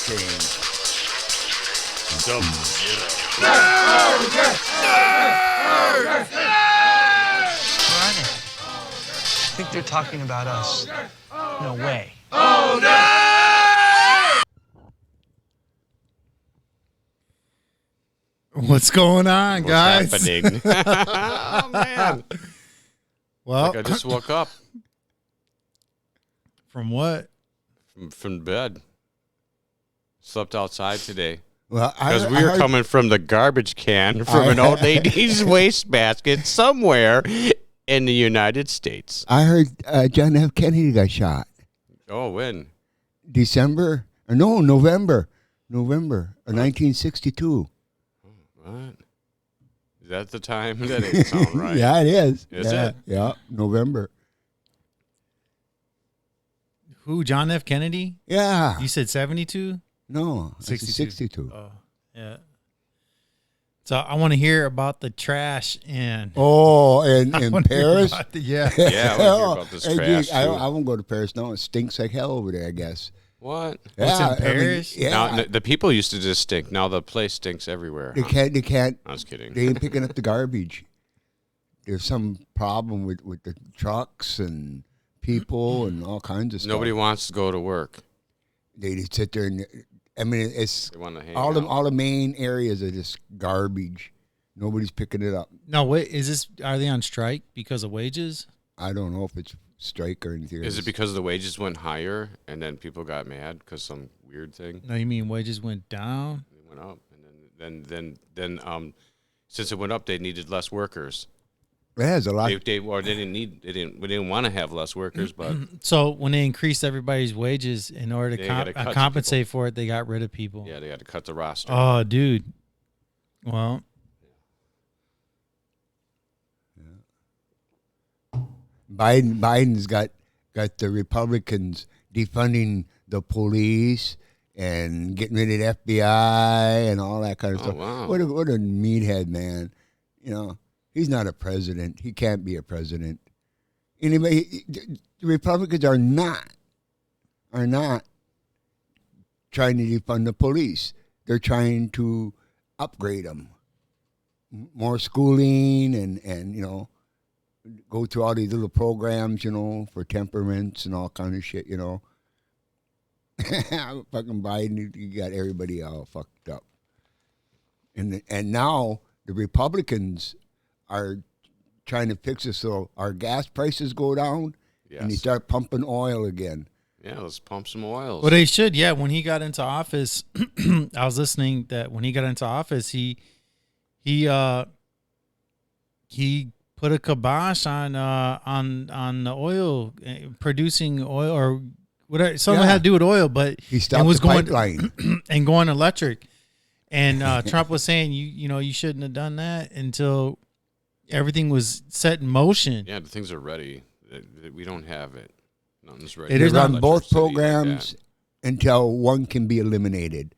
came. Sub-Zero. I think they're talking about us. No way. What's going on, guys? What's happening? Oh, man. Well, Like I just woke up from what? from bed. Slept outside today. Well, Because we were coming from the garbage can from an old lady's wastebasket somewhere in the United States. I heard John F. Kennedy got shot. Oh, when? November of 1962. What? Is that the time? That didn't sound right. Yeah, it is. Is it? Yeah, November. Who? John F. Kennedy? Yeah. You said 72? No, 62. 62. Oh, yeah. So I want to hear about the trash and Oh, in I wanna hear Paris? about Yeah, I want to hear about this Hey, trash, geez, I too. won't go to Paris now. It stinks like hell over there, I guess. What? What's in I mean, Paris? yeah. Now, the people used to just stink. Now the place stinks everywhere. They can't. I was kidding. They ain't picking up the garbage. There's some problem with the trucks and people and all kinds of stuff. Nobody wants to go to work. They just sit there and I mean it's They want to hang all out. the main areas are just garbage. Nobody's picking it up. No, wait, is this, are they on strike because of wages? I don't know if it's strike or anything. Is it because the wages went higher and then people got mad because some weird thing? No, you mean wages went down? It went up, and then since it went up, they needed less workers. There's a lot. We didn't want to have less workers, but So when they increased everybody's wages in order They to gotta cut some compensate for it, they got rid of people. yeah, they had to cut the roster. Oh, dude. Well, Biden's got the Republicans defunding the police and getting rid of the FBI and all that kind of Oh, stuff. wow. What a meathead, man. You know, he's not a president. He can't be a president. Anyway, the Republicans are not trying to defund the police. They're trying to upgrade them. More schooling and you know, go through all these little programs, you know, for temperaments and all kind of shit, you know. Fucking Biden, you got everybody all fucked up. And now the Republicans are trying to fix it so our gas prices go down and they Yes. start pumping oil again. Yeah, let's pump some oils. well, they should. Yeah, when he got into office, I was listening that when he got into office, he put a kibosh on the oil, producing oil or whatever. Something Yeah. had to do with oil, but He stopped and was the going pipeline. and going electric. And Trump was saying, you shouldn't have done that until everything was set in motion. Yeah, the things are ready. We don't have it. Nothing's ready. It They is run not both Electricity like programs until one can be eliminated.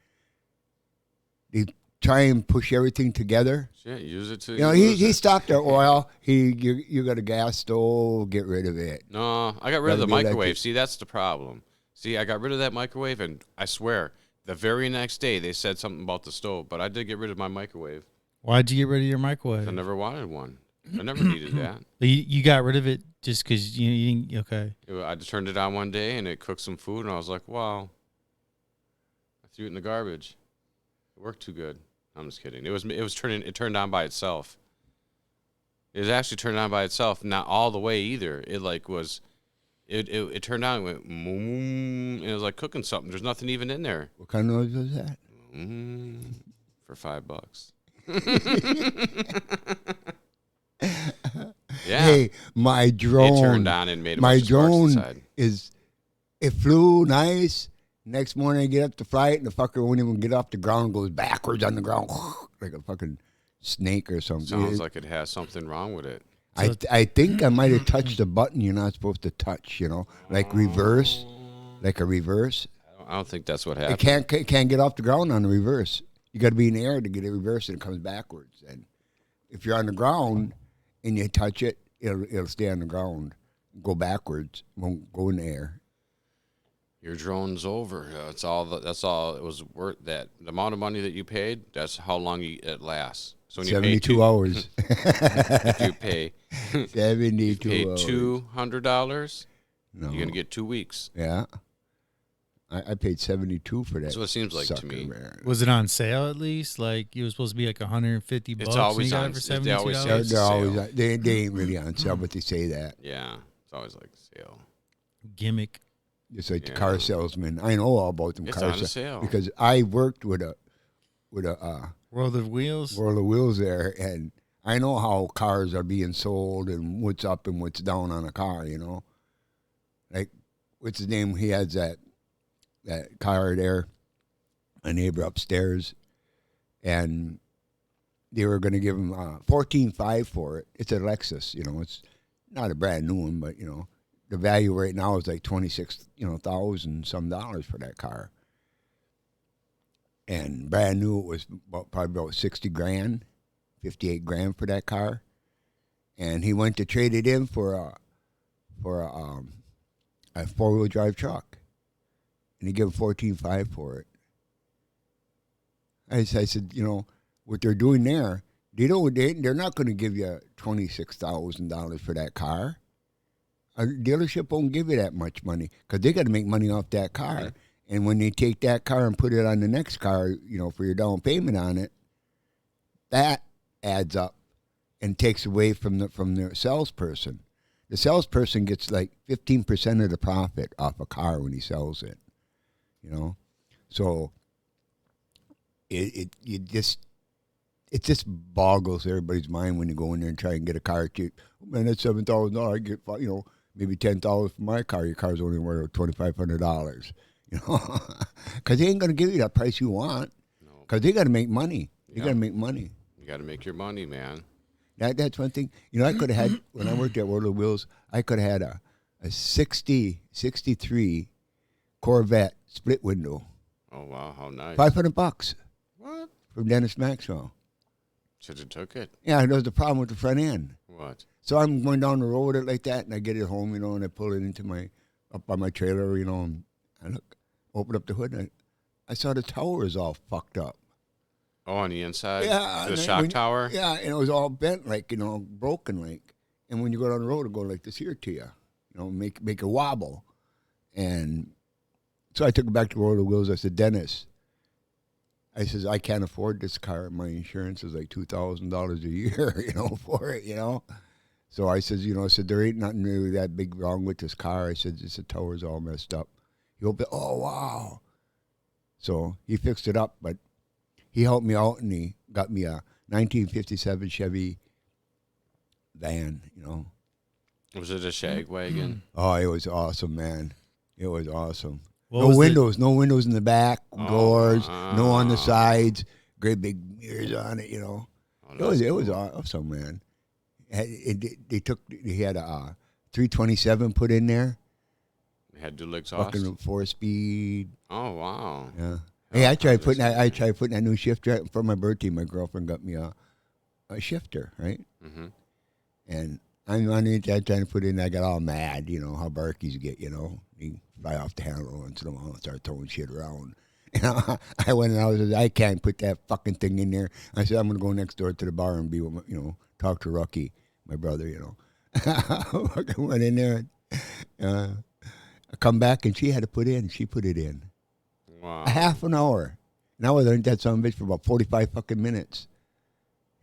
They try and push everything together. that. Yeah, use it to. You know, use he it. stopped their oil. You got a gas stove, get rid of it. No, I got rid of the Gotta be microwave. electric. See, that's the problem. See, I got rid of that microwave, and I swear, the very next day they said something about the stove, but I did get rid of my microwave. Why'd you get rid of your microwave? I never wanted one. I never needed that. You got rid of it just because you didn't, okay. I just turned it on one day, and it cooked some food, and I was like, wow. I threw it in the garbage. It worked too good. I'm just kidding. It turned on by itself. It was actually turned on by itself, not all the way either. It turned on and went, and it was like cooking something. There's nothing even in there. What kind of noise was that? For $5. Yeah. Hey, my drone. It turned on and made a my bunch of sparks drone inside. it flew nice. Next morning I get up to fly it and the fucker won't even get off the ground, goes backwards on the ground like a fucking snake or something. Sounds like it has something wrong with it. I think I might have touched a button you're not supposed to touch, you know, like reverse, like a reverse. I don't think that's what It happened. can't get off the ground on the reverse. You got to be in the air to get it reversed, and it comes backwards. And if you're on the ground and you touch it, it'll stay on the ground, go backwards, won't go in the air. Your drone's over. That's all. That's all it was worth. That the amount of money that you paid. That's how long it lasts. So when 72 hours. if you pay 72 hours. $200, No. you're gonna get 2 weeks. Yeah. I paid 72 for that. That's what it seems like sucker, to me. Man. Was it on sale at least? Like it was supposed to be like $150. It's always and on. you got it for They always say $72. it's They're always sale. they ain't really on sale, but they say that. Yeah, it's always like sale. Gimmick. It's like the Yeah. car salesman. I know all about them It's car on sale. because I worked with a World of Wheels. World of Wheels there, and I know how cars are being sold and what's up and what's down on a car. You know, like what's his name? He has that car there, a neighbor upstairs, and they were going to give him $14,500 for it. It's a Lexus. You know, it's not a brand new one, but you know. The value right now is like $26,000 some dollars for that car, and brand new it was probably about $60,000, $58,000 for that car, and he went to trade it in for a 4-wheel drive truck, and he gave him $14,500 for it. I said, you know what they're doing there? They're not going to give you $26,000 for that car. A dealership won't give you that much money because they got to make money off that car. Mm-hmm. And when they take that car and put it on the next car, you know, for your down payment on it, that adds up and takes away from the salesperson. The salesperson gets like 15% of the profit off a car when he sells it. You know, so it just boggles everybody's mind when you go in there and try and get a car cheap. Oh, man, that's $7,000. I get maybe $10 for my car. Your car's only worth $2,500. You know, because they ain't gonna give you that price you want. Because they got to make money. They got to make money. You got to make your money, man. That's one thing. You know, I could have had when I worked at World of Wheels. I could have had a 63 Corvette split window. Oh wow, how nice. $500 What? from Dennis Maxwell. Should have took it. Yeah, there was a problem with the front end. What? So I'm going down the road with it like that, and I get it home, you know, and I pull it into up by my trailer, you know, and I open up the hood, and I saw the tower is all fucked up. Oh, on the inside? Yeah. The shock tower? Yeah, and it was all bent, like, you know, broken, like. And when you go down the road, it'll go like this here to you, you know, make a wobble. And so I took it back to World of Wheels. I said, Dennis, I says, I can't afford this car. My insurance is like $2,000 a year, you know, for it, you know. So I says, you know, there ain't nothing really that big wrong with this car. I said, the tower's all messed up. He opened, oh, wow. So he fixed it up, but he helped me out, and he got me a 1957 Chevy van, you know. Was it a shag wagon? Oh, it was awesome, man. It was awesome. What No was windows, no windows in the back, doors, Oh, no on the wow. sides, great big mirrors on it, you know. Oh, It was awesome, man. He had a 327 put in there, It had dual exhaust? fucking 4-speed. Oh, wow. Yeah. Hey, I tried putting that new shifter for my birthday. My girlfriend got me a shifter, right? Mm-hmm. And I'm underneath that trying to put it in. I got all mad, you know how barkies get, you know. He fly off the handle once in a while and start throwing shit around. You know, I went and I was, I can't put that fucking thing in there. I said, I'm going to go next door to the bar and be, you know, talk to Rocky, my brother, you know. I went in there and I come back and she had to put it in. Wow. A half an hour. And I was underneath that son of a bitch for about 45 fucking minutes.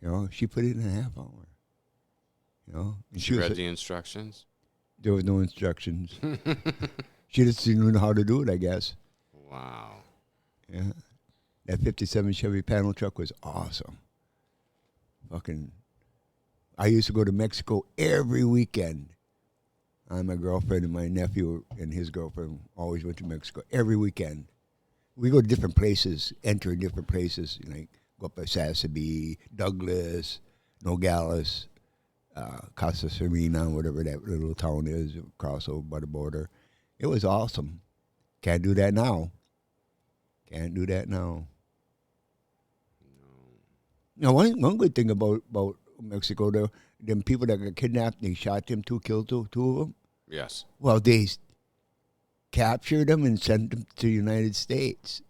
You know, she put it in a half hour. You know, and She read was, the instructions? there was no instructions. She just didn't know how to do it, I guess. Wow. Yeah. That 57 Chevy panel truck was awesome. Fucking, I used to go to Mexico every weekend. My girlfriend and my nephew and his girlfriend always went to Mexico every weekend. We go to different places, enter in different places, like go up by Sassabee, Douglas, Nogales, Casa Serena, whatever that little town is, across over by the border. It was awesome. Can't do that now. Can't do that now. No. One good thing about Mexico, them people that got kidnapped, they shot them, killed two of them. Yes. Well, they captured them and sent them to the United States.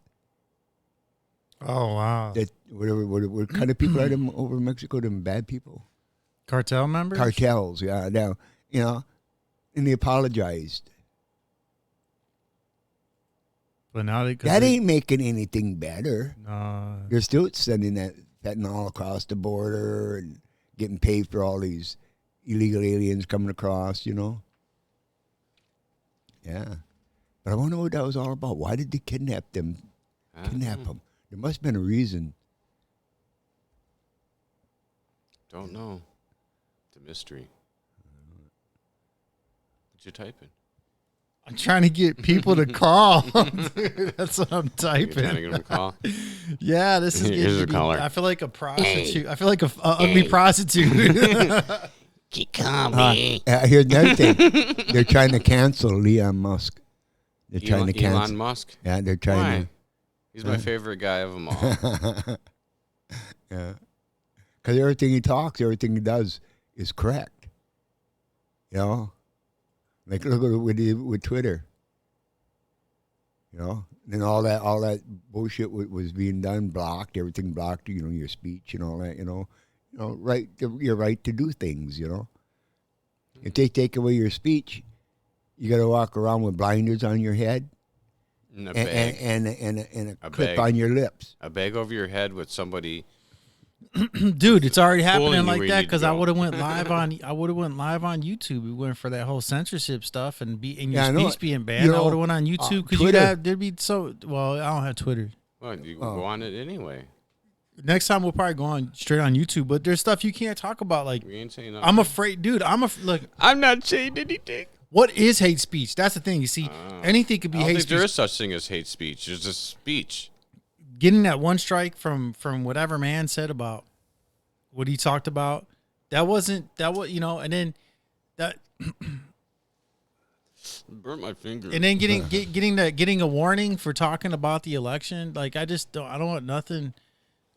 Oh wow. That what kind of people are them over in Mexico? Them bad people, Cartel members? cartels. Yeah, now and they apologized. But now That ain't making anything better. No. They're still sending that fentanyl across the border and getting paid for all these illegal aliens coming across. Yeah, but I wonder what that was all about. Why did they kidnap them? Kidnap them. There must have been a reason. Don't know. It's a mystery. What you typing? I'm trying to get people to call. Dude, that's what I'm You're trying to typing. get them to call? Yeah, this is Here's getting a to be, caller. I feel like a prostitute. I feel like a ugly prostitute. You call me. Here's another thing. They're trying to cancel Elon Musk. They're trying to cancel. Elon Musk? Yeah, they're trying Why? He's my favorite guy of them all. to. Yeah. Because everything he talks, everything he does is correct. Like look at what he did with Twitter. And all that bullshit was being done, blocked, everything blocked. Your speech and all that. Right, your right to do things. If they take away your speech, you got to walk around with blinders on your head And a bag. and a clip bag. on your lips. A bag over your head with somebody. Dude, it's already Pulling happening you like where you that need to because I go. would have went live on YouTube. We went for that whole censorship stuff and your Yeah, I know. speech being banned. I would have went on YouTube because Twitter. there'd be so. Well, I don't have Twitter. Well, you can go on it anyway. Next time we'll probably go on straight on YouTube, but there's stuff you can't talk about. Like We ain't saying nothing. I'm afraid, dude. Look. I'm not saying anything. What is hate speech? That's the thing. You see, anything could be I don't hate think speech. there is such thing as hate speech. There's just speech. Getting that one strike from whatever man said about what he talked about, that was, and then that, Burnt my finger. and then getting a warning for talking about the election. Like I don't want nothing.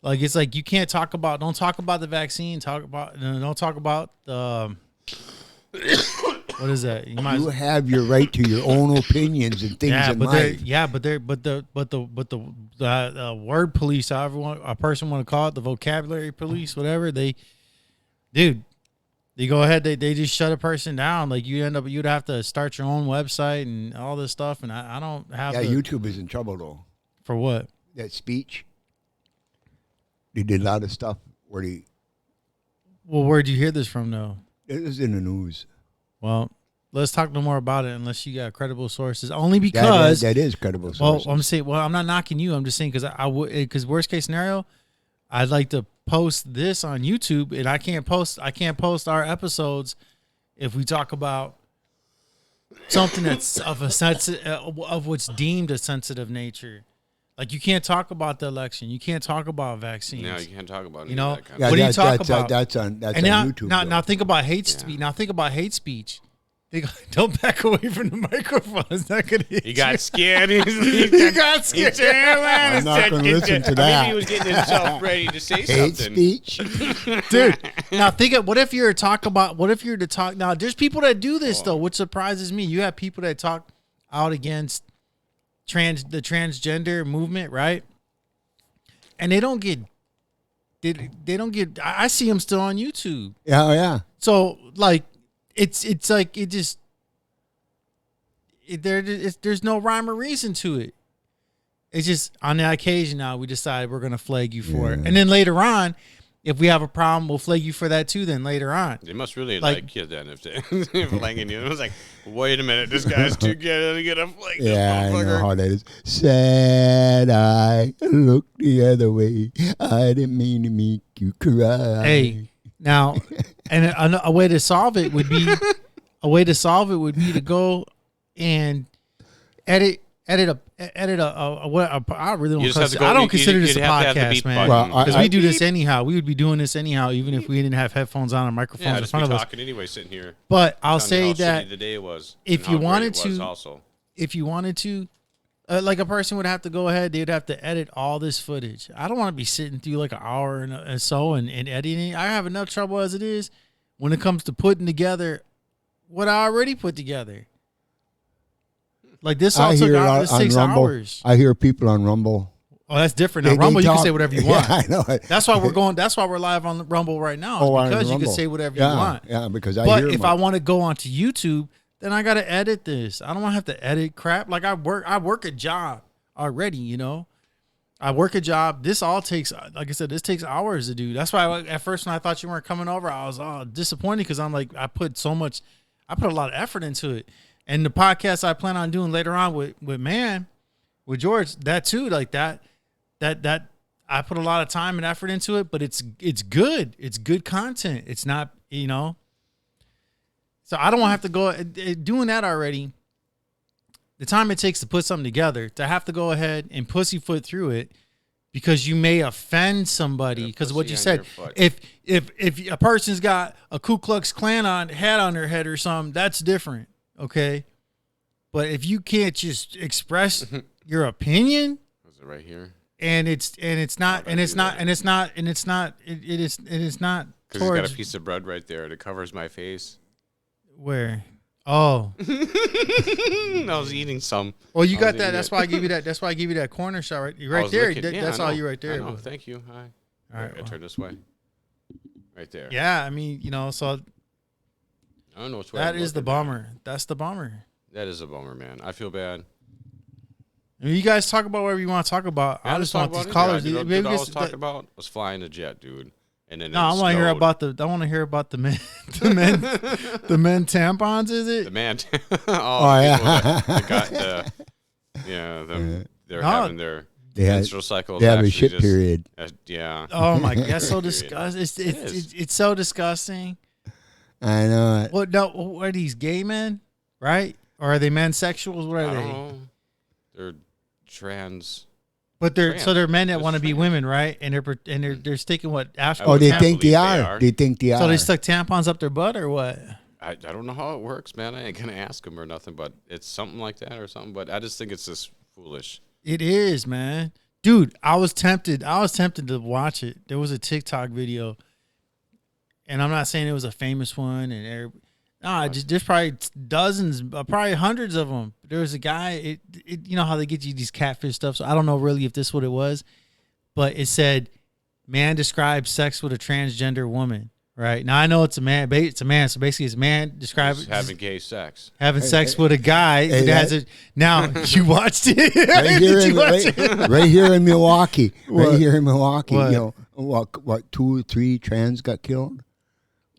Like it's like you can't don't talk about the vaccine. Don't talk about the. What is that? You have your right to your own opinions and things in life. The word police, however a person want to call it, the vocabulary police, whatever they go ahead, they just shut a person down. Like you'd have to start your own website and all this stuff, and I don't have. Yeah, YouTube is in trouble though. For what? That speech. They did a lot of stuff where Well, where'd you hear this from, though? it was in the news. Well, let's talk no more about it unless you got credible sources. Only because that is credible sources. I'm not knocking you. I'm just saying because worst case scenario, I'd like to post this on YouTube, and I can't post our episodes if we talk about something that's of what's deemed a sensitive nature. Like you can't talk about the election, you can't talk about vaccines. No, you can't talk about any You know, of that kind Yeah, what do you that- talk that's, about? That's on And now, YouTube. now, though. now think about hate speech. Now think about hate speech. Don't back away from the microphone. It's not gonna hit He got you. scared. He got scared. I'm not going to listen to that. Maybe he was getting himself ready to say Hate something. speech. Dude, now think of what if you're to talk. Now, there's people that do this though, which surprises me. You have people that talk out against the transgender movement, right? And they don't get. I see them still on YouTube. Yeah, oh, yeah. So like, it's like it just. There's no rhyme or reason to it. It's just on that occasion now we decide we're gonna flag you for it, and then later on, if we have a problem, we'll flag you for that too. Then later on, They must really Like- like you then if they're flagging you. It was like, wait a minute, this guy's too good to get a flag. This Yeah, I know motherfucker. how that is. Sad I look the other way. I didn't mean to make you cry. hey, now, and a way to solve it would be to go and edit a I really You don't just have cuss. to go- I don't you- consider you'd this a have to have the podcast, beep man. button. Well, Because I- we do this anyhow. We would be doing this anyhow, even if we didn't have headphones on or microphones Yeah, in just front be of us. talking anyway, sitting here. But I'll telling you say how that shitty the day was, if and you how great wanted it was to- also. if you wanted to, like a person would have to go ahead, they'd have to edit all this footage. I don't want to be sitting through like an hour and so and editing. I have enough trouble as it is when it comes to putting together what I already put together. Like this all I took hear hours. This on takes Rumble. hours. I hear people on Rumble. Oh, that's different. Now They Rumble, you can talk- say whatever you want. Yeah, I know. That's why we're going. That's why we're live on Rumble right now. Oh, on Because you can Rumble. say whatever Yeah, you want. Yeah, because I But hear if them. I want to go onto YouTube, then I got to edit this. I don't want to have to edit crap. Like I work a job already. You know, I work a job. This all takes, like I said, this takes hours to do. That's why at first when I thought you weren't coming over, I was disappointed because I'm like I put a lot of effort into it. And the podcast I plan on doing later on with George, that too, like that I put a lot of time and effort into it, but it's good. It's good content. It's not, you know. So I don't want to have to go doing that already. The time it takes to put something together, to have to go ahead and pussyfoot through it because you may offend somebody because of what you said. If a person's got a Ku Klux Klan hat on their head or something, that's different. Okay. But if you can't just express your opinion, Was it right here? and it's not Because he's got towards a piece of bread right there that covers my face. where. Oh, I was eating some. well, you I got was that. eating That's it. why I give you that. That's why I give you that corner shot right I was there. looking- yeah, That's I all know. you right there. I know. Thank you. Hi. All right, I well. turn this way. Right there. Yeah, I mean, you know, so I don't know which way. that I'm is the looking at. bummer. That's the bummer. That is a bummer, man. I feel bad. I mean, you guys talk about whatever you want to talk about. I just want these callers. You know, maybe what I was this- talking about was flying a jet, dude. And then No, I want to hear about the. I want to hear about the men, the men tampons. Is it? the man. Oh, yeah. That got they're No. having their They had- menstrual cycle. They have a actually shit just- period. Oh Yeah. my god, that's so disgusting. is. It's so disgusting. I know it. What? No, what are these gay men? Right? Or are they mensexuals? What are I don't they? know. They're trans. But they're Trans. so they're men that Just want to be trans. women, right? And they're sticking what? Oh, they I think they believe they are. are. They think they are. So they stuck tampons up their butt or what? I don't know how it works, man. I ain't gonna ask them or nothing, but it's something like that or something. But I just think it's just foolish. It is, man. Dude, I was tempted to watch it. There was a TikTok video, and I'm not saying it was a famous one. There's probably dozens, probably hundreds of them. There was a guy. You know how they get you these catfish stuff. So I don't know really if this is what it was, but it said, "Man describes sex with a transgender woman." Right now, I know it's a man. It's a man. So basically, it's man describing Just having gay sex. having sex with a guy hey, that has a. Now you watched it. Did you watch it? right here in Milwaukee. What? Right here in Milwaukee. What? You know, what 2 or 3 trans got killed?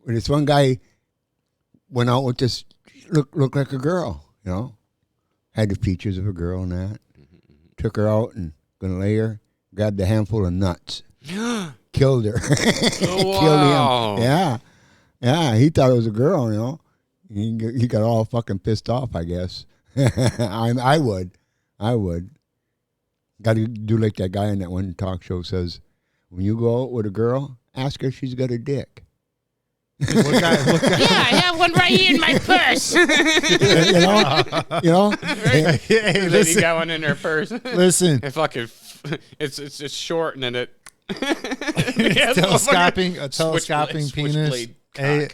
When this one guy went out with this looked like a girl, you know. Had the features of a girl and that. Took her out and gonna lay her, grabbed a handful of nuts. Killed her. Oh, Killed wow. him. Yeah. Yeah, he thought it was a girl, you know. He got all fucking pissed off, I guess. I would. Got to do like that guy in that one talk show says, when you go out with a girl, ask her if she's got a dick. What guy? Yeah, I have one right here in my purse. You know? Hey, Lady listen, got one in her purse. listen. It fucking, it's short and then it. A telescoping penis. Hey,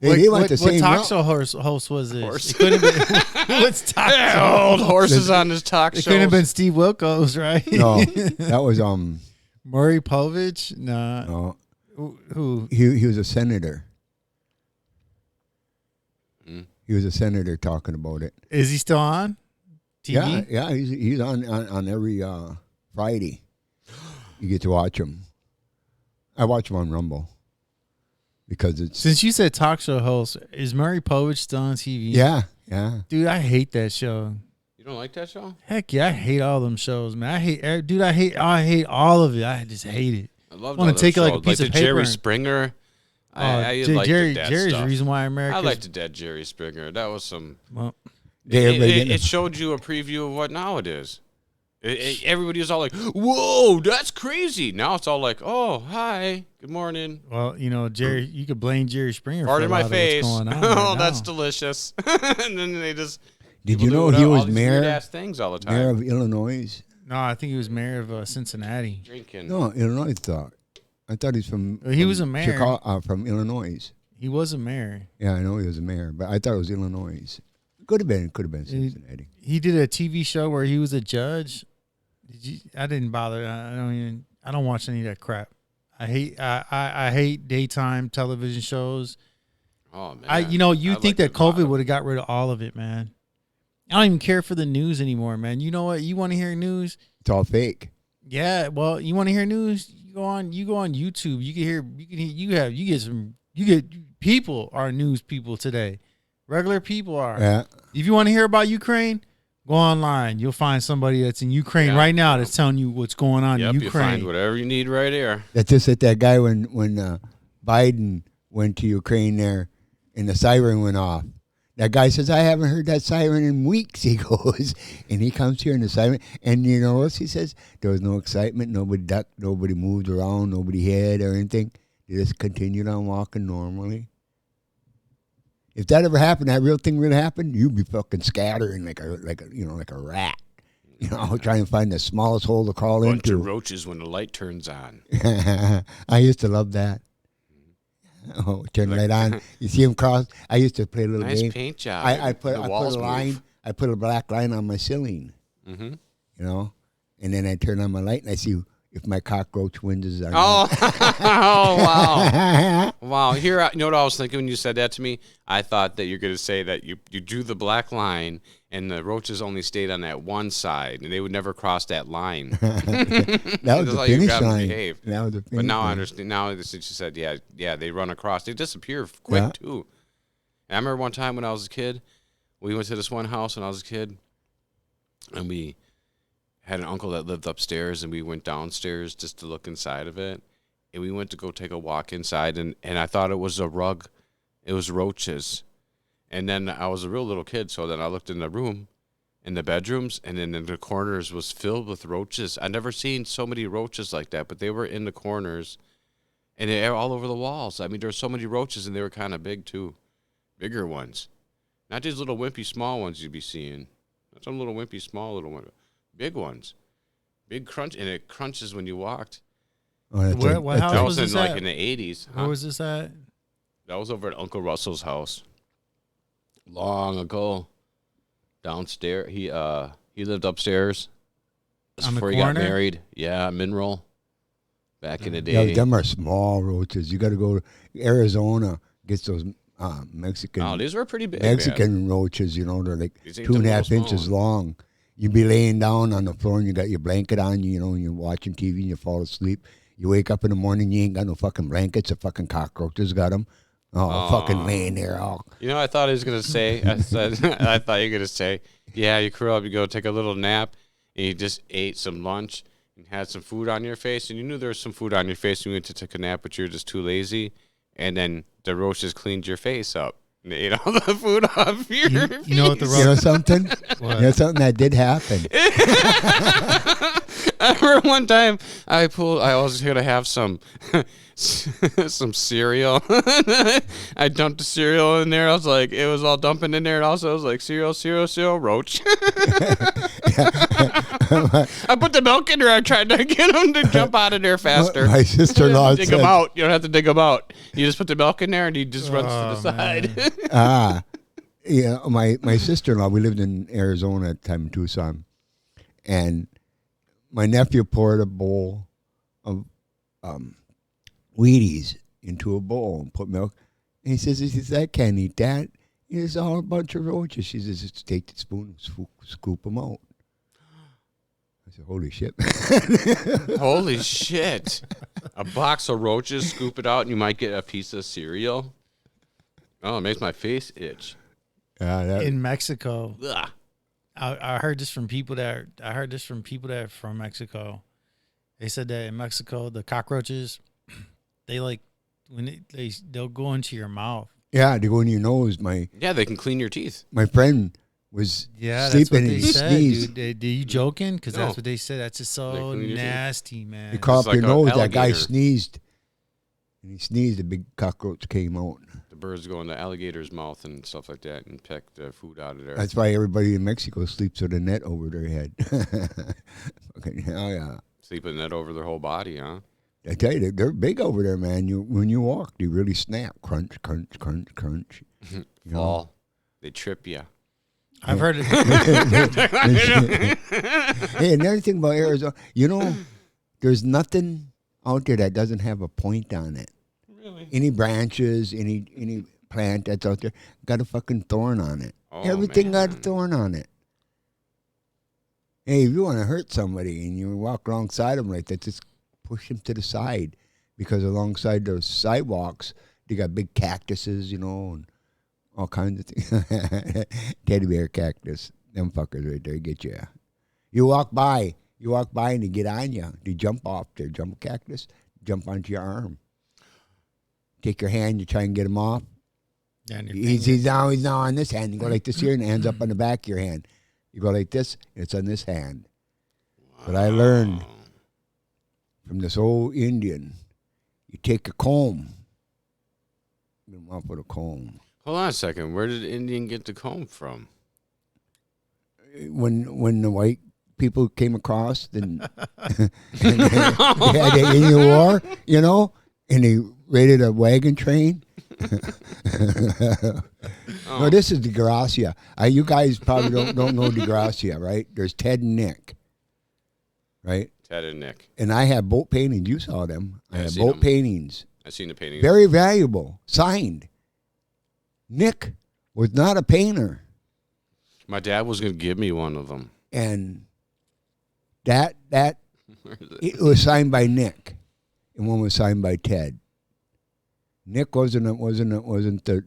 They went the what same talk route. show host was this? Horse. It couldn't have been. What's talk show? Old horses on this talk It show. couldn't have been Steve Wilkos, right? No, that was Maury Povich. Nah. no. Who? He was a senator. Mm. He was a senator talking about it. Is he still on TV? Yeah. He's on every Friday. You get to watch him. I watch him on Rumble because it's Since you said talk show host, is Maury Povich still on TV? yeah. Dude, I hate that show. You don't like that show? Heck yeah, I hate all them shows, man. I hate all of it. I just hate it. I love. Wanna take it like a piece the of paper Jerry and- Springer. I like Jerry's the dead the stuff. reason why America. I like the dead Jerry Springer. That was some. Well, It showed you a preview of what now it is. Everybody was all like, "Whoa, that's crazy!" Now it's all like, "Oh, hi, good morning." well, you know, Jerry, you could blame Jerry Springer Fart for a in lot my of face. what's going on. Oh, right that's now. delicious. And then they just. Did people you know do he all was these mayor weird-ass things all the time. mayor of Illinois? No, I think he was mayor of Cincinnati. Drinking. No, Illinois. I thought he's from. He was a mayor. Chicago, from Illinois. He was a mayor. Yeah, I know he was a mayor, but I thought it was Illinois. Could have been Cincinnati. He did a TV show where he was a judge. I didn't bother. I don't watch any of that crap. I hate daytime television shows. Oh man. You think that COVID would have got rid of all of it, man. I don't even care for the news anymore, man. You know what? You want to hear news? It's all fake. Yeah, well, you want to hear news? You go on YouTube. You get people are news people today. Regular people are. Yeah. If you want to hear about Ukraine, go online. You'll find somebody that's in Ukraine right now that's telling you what's going on in Ukraine. You find whatever you need right here. That's just like that guy when Biden went to Ukraine there and the siren went off. That guy says, I haven't heard that siren in weeks, he goes. And he comes here and the siren. And you know what he says? There was no excitement. Nobody ducked. Nobody moved around. Nobody hid or anything. They just continued on walking normally. If that ever happened, that real thing really happened, you'd be fucking scattering like a rat. Trying to find the smallest hole to crawl Bunch into. of roaches when the light turns on. I used to love that. Oh, turn the light on. You see him cross. I used to play a little Nice game. paint job. I put a walls line. move. I put a black line on my ceiling. Mm-hmm. And then I turn on my light and I see if my cockroach windows are. Oh, oh wow. Wow. Here, you know what I was thinking when you said that to me? I thought that you're going to say that you drew the black line and the roaches only stayed on that one side and they would never cross that line. That was the finish line. That was the finish But now line. I understand. Now since you said, yeah, they run across. They disappear quick, too. And I remember one time when I was a kid, we went to this one house when I was a kid, and we had an uncle that lived upstairs, and we went downstairs just to look inside of it. And we went to go take a walk inside, and I thought it was a rug. It was roaches. And then I was a real little kid, so then I looked in the room, in the bedrooms, and then in the corners was filled with roaches. I'd never seen so many roaches like that, but they were in the corners, and they were all over the walls. I mean, there were so many roaches, and they were kind of big, too. Bigger ones. Not these little wimpy small ones you'd be seeing. Not some little wimpy small little ones. Big ones. Big crunch, and it crunches when you walked. Oh, that's What house That was was this in, at? like, in the 80s. Where was this at? That was over at Uncle Russell's house. Long ago. Downstairs. He lived upstairs. On the Before he got corner? married. Yeah, Mineral. Back in the Yeah, day. them are small roaches. You got to go to Arizona, gets those Mexican. Oh, these were pretty big. Man. Mexican roaches, they're like These ain't 2.5 them little inches small long. You be laying down on the floor and you got your blanket on, and you're watching TV and you fall asleep. You wake up in the morning, you ain't got no fucking blankets. The fucking cockroaches got them. Fucking laying there all. You know what I thought he was going to say? I thought you were going to say, yeah, you curl up, you go take a little nap, and you just ate some lunch and had some food on your face, and you knew there was some food on your face, and you went to take a nap, but you were just too lazy, and then the roaches cleaned your face up. And they ate all the food off your face. You know what the You know something? What? You know something that did happen. I remember one time I was going to have some cereal. I dumped the cereal in there. I was like, it was all dumping in there. And also I was like, cereal, roach. I put the milk in there. I tried to get them to jump out of there faster. My sister-in-law dig said, them out. You don't have to dig them out. You just put the milk in there and he just runs to the side. My sister-in-law, we lived in Arizona at the time in Tucson, and my nephew poured a bowl of Wheaties into a bowl and put milk. And he says, I can't eat that. It's all a bunch of roaches. She says, just take the spoon and scoop them out. I said, holy shit. Holy shit. A box of roaches, scoop it out, and you might get a piece of cereal. Oh, it makes my face itch. In Mexico. Ugh. I heard this from people that are from Mexico. They said that in Mexico, the cockroaches, they'll go into your mouth. Yeah, they go in your nose. Yeah, they can clean your teeth. My friend was That's sleeping what and they he said, sneezed. dude. Are you joking? Because No. that's what they said. That's just so They clean your teeth. nasty, man. You cough like your a nose. That guy alligator. sneezed. And he sneezed. A big cockroach came out. The birds go in the alligator's mouth and stuff like that and peck the food out of there. That's why everybody in Mexico sleeps with a net over their head. Fucking hell yeah. Sleeping that over their whole body, huh? I tell you, they're big over there, man. When you walk, they really snap. Crunch, crunch, crunch, crunch. You know? Fall. They trip you. I've heard it. Hey, another thing about Arizona, there's nothing out there that doesn't have a point on it. Really? Any branches, any plant that's out there got a fucking thorn on it. Oh, Everything man. got a thorn on it. Hey, if you want to hurt somebody and you walk alongside them like that, just push them to the side, because alongside those sidewalks, they got big cactuses, and all kinds of things. Teddy bear cactus. Them fuckers right there get you. You walk by and they get on you. They jump off there, jump a cactus, jump onto your arm. Take your hand, you try and get him off. He's now on this hand. You go like this here, and the hand's up on the back of your hand. You go like this, and it's on this hand. Wow. But I learned from this old Indian, you take a comb. Get him off with a comb. Hold on a second. Where did Indian get the comb from? When the white people came across, then they had the Indian War, and they raided a wagon train. No, this is DeGracia. You guys probably don't know DeGracia, right? There's Ted and Nick, right? Ted and Nick. And I have boat paintings. You saw them. I have seen boat them. paintings. I've seen the paintings. Very valuable. Signed. Nick was not a painter. My dad was going to give me one of them. And that it was signed by Nick, and one was signed by Ted. Nick wasn't the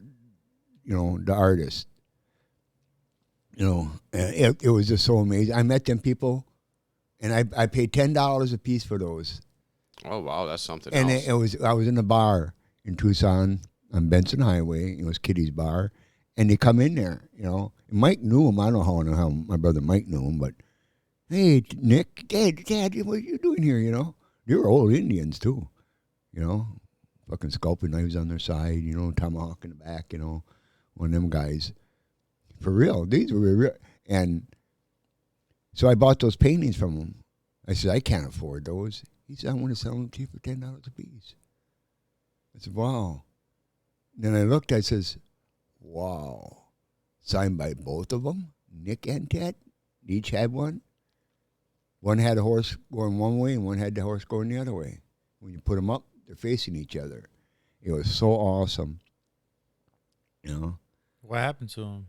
the artist. It was just so amazing. I met them people, and I paid $10 a piece for those. Oh wow, that's something And else. I was in a bar in Tucson on Benson Highway. It was Kitty's bar, and they come in there. Mike knew him. I don't know how my brother Mike knew him, but hey, Nick, Dad, what are you doing here? They were old Indians too. Fucking scalping knives on their side. Tomahawk in the back. One of them guys. For real, these were real. And so I bought those paintings from him. I said, I can't afford those. He said, I want to sell them to you for $10 a piece. I said, wow. Then I looked, I says, wow. Signed by both of them, Nick and Ted. Each had one. One had a horse going one way and one had the horse going the other way. When you put them up, they're facing each other. It was so awesome. What happened to him?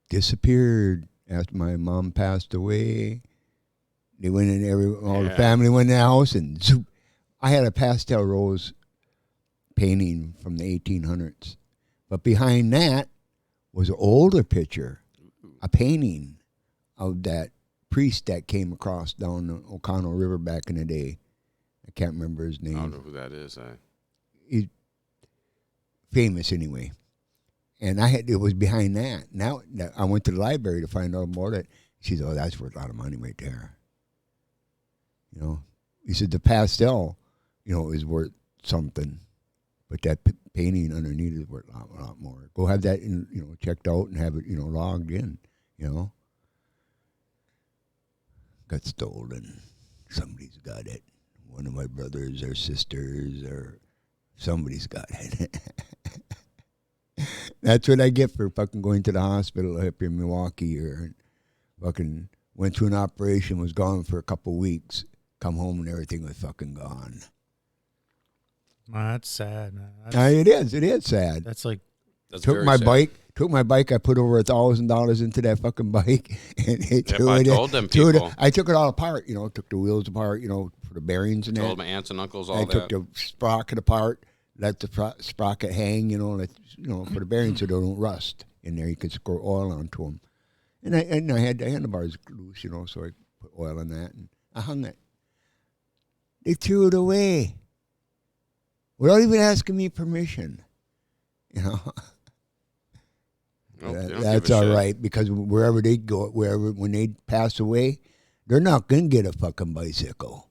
Disappeared after my mom passed away. They went in the family went in the house, and zoop. I had a pastel rose painting from the 1800s. But behind that was an older picture, a painting of that priest that came across down the O'Connell River back in the day. I can't remember his name. I don't know who that is. He's famous anyway. And it was behind that. Now I went to the library to find out about it. She said, oh, that's worth a lot of money right there. He said the pastel, is worth something. But that painting underneath is worth a lot more. Go have that, checked out and have it, logged in, Got stolen. Somebody's got it. One of my brothers or sisters or somebody's got it. That's what I get for fucking going to the hospital up in Milwaukee, or fucking went through an operation, was gone for a couple of weeks, come home and everything was fucking gone. That's sad, man. It is sad. That's like took my bike. I put over $1,000 into that fucking bike, and I told them people. I took it all apart. Took the wheels apart. For the bearings and that. Told my aunts and uncles all I that. took the sprocket apart, let the sprocket hang. For the bearings so they don't rust in there. You could squirt oil onto them, and I had the handlebars loose. So I put oil in that and I hung it. They threw it away without even asking me permission. That's all right, because wherever they go, when they pass away, they're not gonna get a fucking bicycle.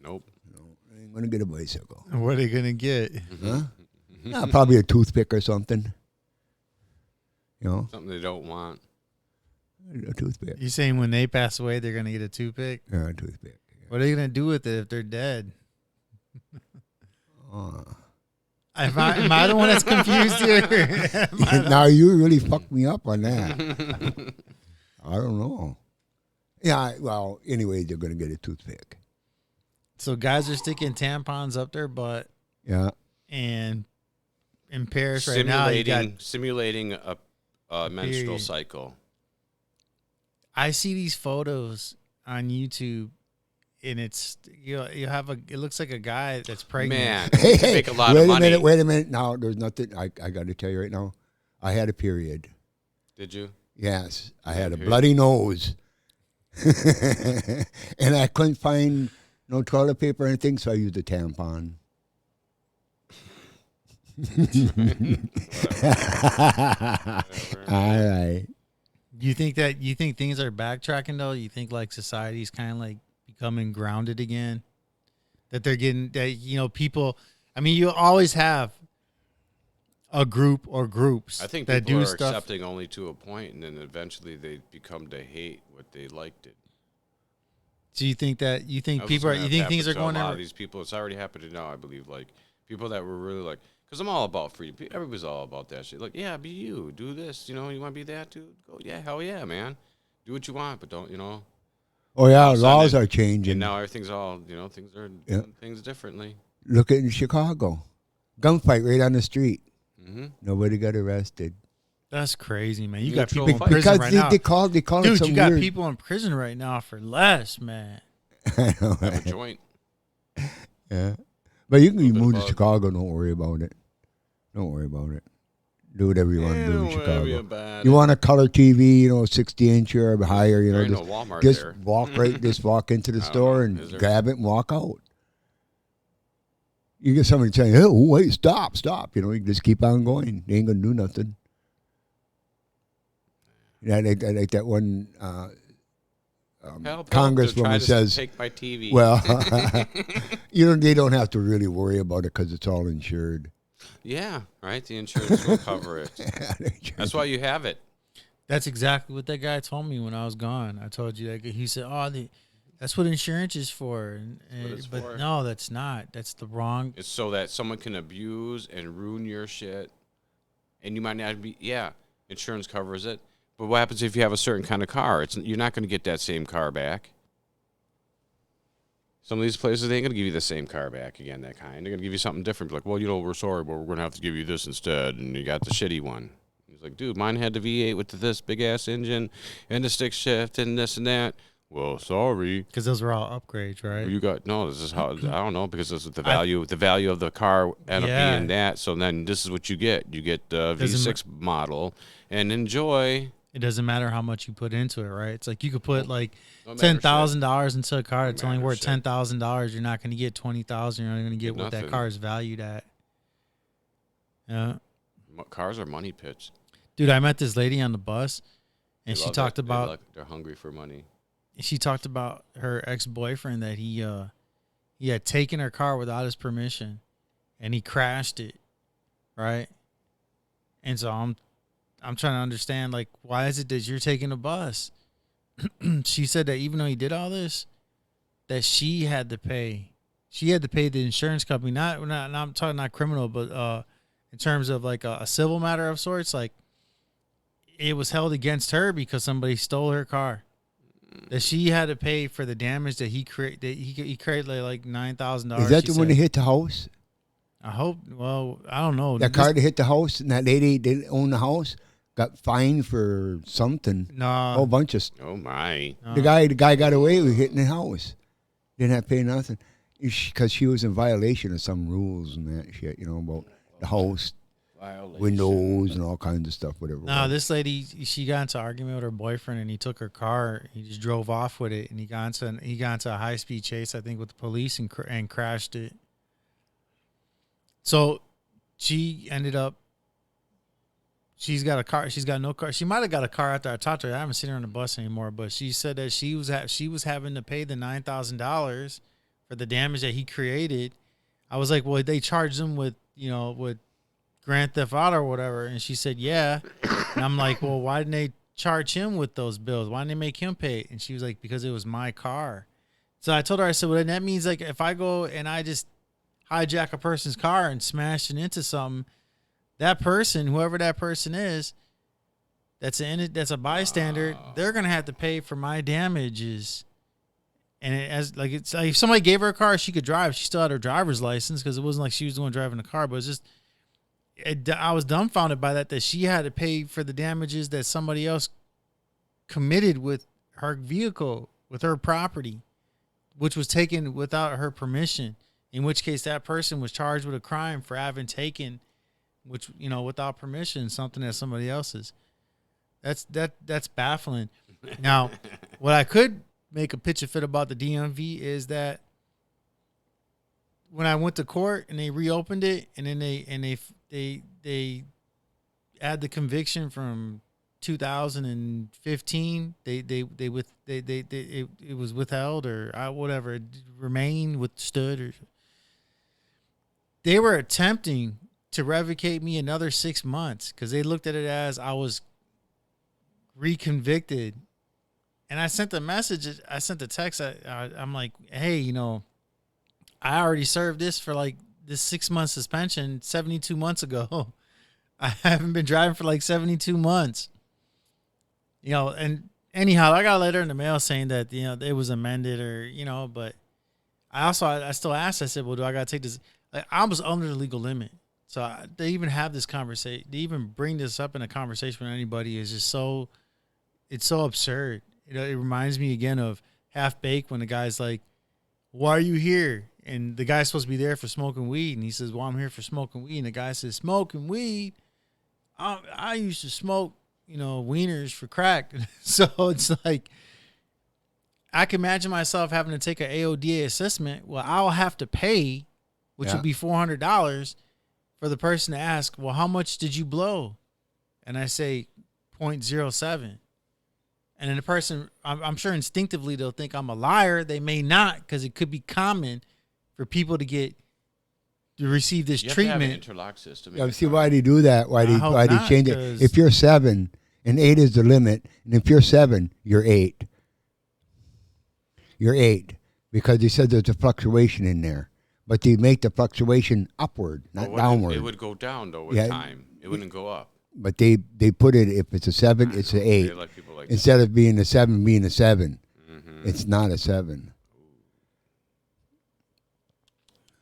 Nope. No, they ain't gonna get a bicycle. What are they gonna get? Huh? Probably a toothpick or something. Something they don't want. A toothpick. You saying when they pass away, they're gonna get a toothpick? Yeah, a toothpick. Yeah. What are they gonna do with it if they're dead? Am I the one that's confused here? Now you really fucked me up on that. I don't know. Yeah, well, anyway, they're going to get a toothpick. So guys are sticking tampons up their butt. Yeah. And in Paris right now, you got simulating a menstrual cycle. I see these photos on YouTube, and it's it looks like a guy that's pregnant. Man, Hey, make a lot of money. Wait a minute. Now, there's nothing. I got to tell you right now. I had a period. Did you? Yes, I had a bloody nose, and I couldn't find no toilet paper or anything, so I used a tampon. All right. You think things are backtracking though? You think like society's kind of like becoming grounded again? That they're getting that people. I mean, you always have a group or groups. I think that people do are stuff. accepting only to a point, and then eventually they become to hate what they liked it. So you think Things are going a lot to of these people? It's already happening now. I believe like people that were really like. Because I'm all about freedom. Everybody's all about that shit. Like, yeah, be you. Do this. You want to be that dude? Go, yeah, hell yeah, man. Do what you want, but don't, Oh, yeah, laws are changing. And now everything's all, things are doing things differently. Look at in Chicago. Gunfight right on the street. Mm-hmm. Nobody got arrested. That's crazy, man. You You got control people in fight. prison Because right now. they call Dude, it some you got weird. people in prison right now for less, man. I know, Have a right? joint. Yeah. But you can Little bit move to of Chicago. Don't worry about it. Don't worry about it. Do whatever you want to do in Don't worry Chicago. about You it. want a color TV, 60-inch or higher, There ain't just, no Walmart just there. walk into the I don't store know. and Is there? grab it and walk out. You get somebody saying, "Oh, wait, stop!" You can just keep on going. They ain't gonna do nothing. Yeah, like that one Help, Congresswoman they're trying to says, take my TV. "Well, they don't have to really worry about it because it's all insured." Yeah, right. The insurance will cover it. That's why you have it. That's exactly what that guy told me when I was gone. I told you that he said, that's what insurance is for. But for. no, that's not. That's the wrong. It's so that someone can abuse and ruin your shit, and you might not be. Yeah, insurance covers it. But what happens if you have a certain kind of car? You're not going to get that same car back. Some of these places, they ain't going to give you the same car back again, that kind. They're going to give you something different. Be like, well, we're sorry, but we're going to have to give you this instead. And you got the shitty one. He's like, dude, mine had the V8 with this big-ass engine and the stick shift and this and that. Well, sorry. Because those were all upgrades, right? You got, no, this is how, I don't know, because this is the value of the car ended up being that. So then this is what you get. You get the V6 model and enjoy. It doesn't matter how much you put into it, right? It's like you could put like Don't matter $10,000 into a car. It's only matter worth shit. $10,000. You're not going to get $20,000. You're not going to get what that Nothing. car is valued at. Yeah, Cars are money pits. dude, I met this lady on the bus, and They she love talked that. about They're hungry for money. she talked about her ex-boyfriend that he had taken her car without his permission, and he crashed it, right? And so I'm trying to understand, like, why is it that you're taking a bus? She said that even though he did all this, that she had to pay. She had to pay the insurance company. Not I'm talking not criminal, but in terms of like a civil matter of sorts. Like, it was held against her because somebody stole her car. That she had to pay for the damage that he created. He created like $9,000. Is that the one that hit the house? I hope. Well, I don't know. That car that hit the house and that lady that owned the house got fined for something. No. A whole bunch of Oh, my. The guy got away with hitting the house. Didn't have to pay nothing because she was in violation of some rules and that shit. About the house, windows, and all kinds of stuff. Whatever. No, this lady, she got into an argument with her boyfriend, and he took her car. He just drove off with it, and he got into a high speed chase, I think, with the police, and crashed it. So she ended up. She's got a car. She's got no car. She might have got a car after I talked to her. I haven't seen her on the bus anymore, but she said that she was having to pay the $9,000 for the damage that he created. I was like, well, they charged him with Grand Theft Auto or whatever, and she said, yeah. And I'm like, well, why didn't they charge him with those bills? Why didn't they make him pay it? And she was like, because it was my car. So I told her, I said, well, then that means like if I go and I just hijack a person's car and smash it into something, that person, whoever that person is, that's a bystander, they're gonna have to pay for my damages. And it's like if somebody gave her a car, she could drive. She still had her driver's license because it wasn't like she was the one driving the car. But it's just, I was dumbfounded by that she had to pay for the damages that somebody else committed with her vehicle, with her property, which was taken without her permission. In which case, that person was charged with a crime for having taken, which without permission, something that somebody else's. That's baffling. Now, what I could make a pitch of fit about the DMV is that when I went to court and they reopened it, and then they add the conviction from 2015, it was withheld or whatever, it remained withstood, or they were attempting to revocate me another 6 months because they looked at it as I was reconvicted. And I sent the message. I sent the text. I'm like, hey, I already served this for like this 6 month suspension 72 months ago. I haven't been driving for like 72 months. And anyhow, I got a letter in the mail saying that, it was amended or, but I still asked, I said, well, do I got to take this? Like, I was under the legal limit. So they even have this conversation, they even bring this up in a conversation with anybody is just it's so absurd. It reminds me again of Half Baked when the guy's like, why are you here? And the guy's supposed to be there for smoking weed. And he says, well, I'm here for smoking weed. And the guy says, smoking weed? I used to smoke, wieners for crack. So it's like, I can imagine myself having to take an AODA assessment. Well, I'll have to pay, which would be $400 for the person to ask, well, how much did you blow? And I say 0.07. And then the person, I'm sure instinctively they'll think I'm a liar. They may not, because it could be common for people to receive this treatment. Have an interlock system. Yeah, see why they do that? Why they change it? If you're 7 and 8 is the limit, and if you're 7, you're 8. You're 8 because they said there's a fluctuation in there, but they make the fluctuation upward, not downward. It would go down though with time. It wouldn't go up. But they put it, if it's a 7, it's an 8. Instead of being a 7, being a 7. Mm-hmm. It's not a 7.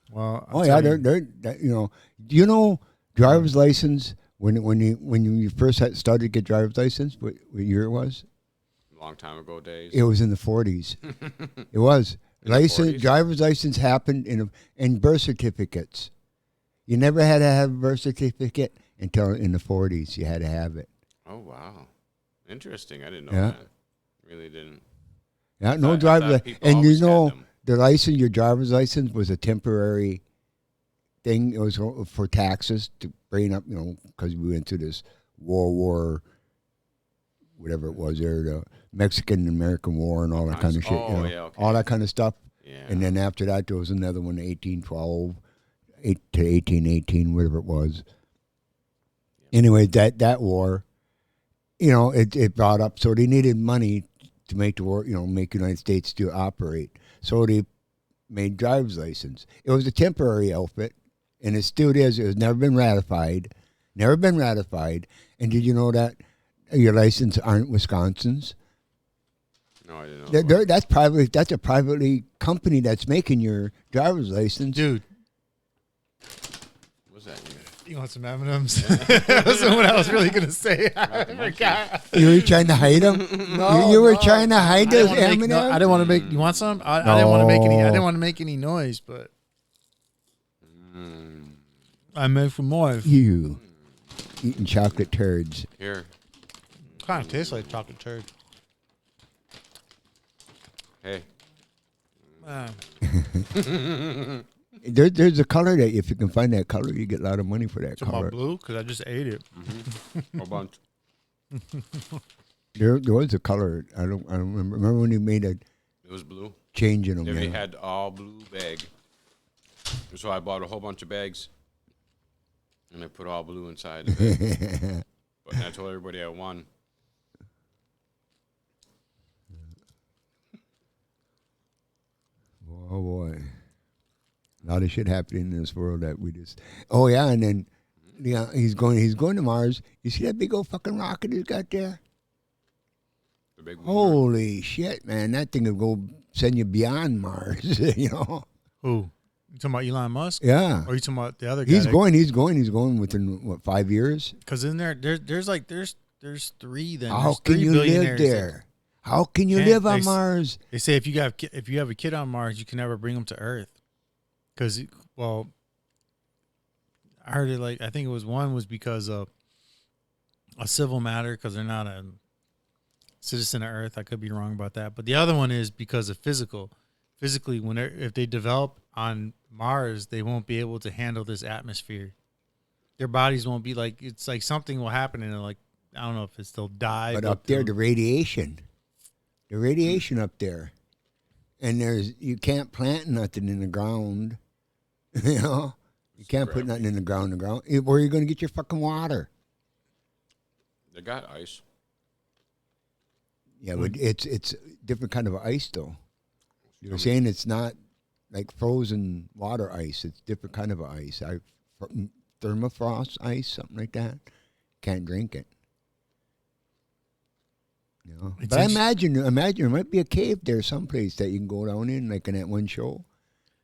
Well, they're driver's license when you first started to get driver's license, what year it was? A long time ago days. It was in the 40s. It was. Driver's license happened in birth certificates. You never had to have a birth certificate until in the 40s. You had to have it. Oh, wow. Interesting. I didn't know that. Really didn't. Yeah, no driver's license. And your driver's license was a temporary thing. It was for taxes to bring up, because we went through this war, whatever it was there, the Mexican-American War and all that kind of shit. All that kind of stuff. Yeah. And then after that, there was another one, 1812 to 1818, whatever it was. Anyway, that war, it brought up, so they needed money to make the war, make the United States to operate. So they made driver's license. It was a temporary outfit, and it still is. It has never been ratified. And did you know that your license aren't Wisconsin's? No, I didn't know. That's a privately company that's making your driver's license. Dude. What's that? You want some M&Ms? That's what I was really going to say. I forgot. You were trying to hide them? No, you were trying to hide those M&Ms? I didn't want to make. You want some? I didn't want to make any. I didn't want to make any noise, but I made some noise. You eating chocolate turds. Here. Kind of tastes like chocolate turd. Hey. There's a color that if you can find that color, you get a lot of money for that color. Blue, because I just ate it. Mm-hmm. A bunch. There was a color. I don't remember. Remember when you made a? It was blue. Change in them. They had all blue bag. So I bought a whole bunch of bags, and I put all blue inside of it. But I told everybody I won. Oh boy. A lot of shit happening in this world that we just. Oh yeah, and then he's going to Mars. You see that big old fucking rocket he's got there? The big Holy shit, man! That thing will go send you beyond Mars. You know. Who? You talking about Elon Musk? Yeah. Or you talking about the other guy? He's going within what 5 years? Because in there's three. Then How there's can 3 you live billionaires there? How can you Can't- live on they- Mars? They say if you have a kid on Mars, you can never bring him to Earth. Because, well, I heard it I think it was one was because of a civil matter because they're not a citizen of Earth. I could be wrong about that. But the other one is because of physical. Physically, if they develop on Mars, they won't be able to handle this atmosphere. Their bodies won't be it's like something will happen and I don't know if they'll die. But up there, the radiation up there, and you can't plant nothing in the ground. You know, you can't put nothing in the ground. Where are you going to get your fucking water? They got ice. Yeah, but it's a different kind of ice though. You're saying it's not like frozen water ice. It's different kind of ice. Thermofrost ice, something like that. Can't drink it. You know? But I imagine there might be a cave there someplace that you can go down in, like in that one show.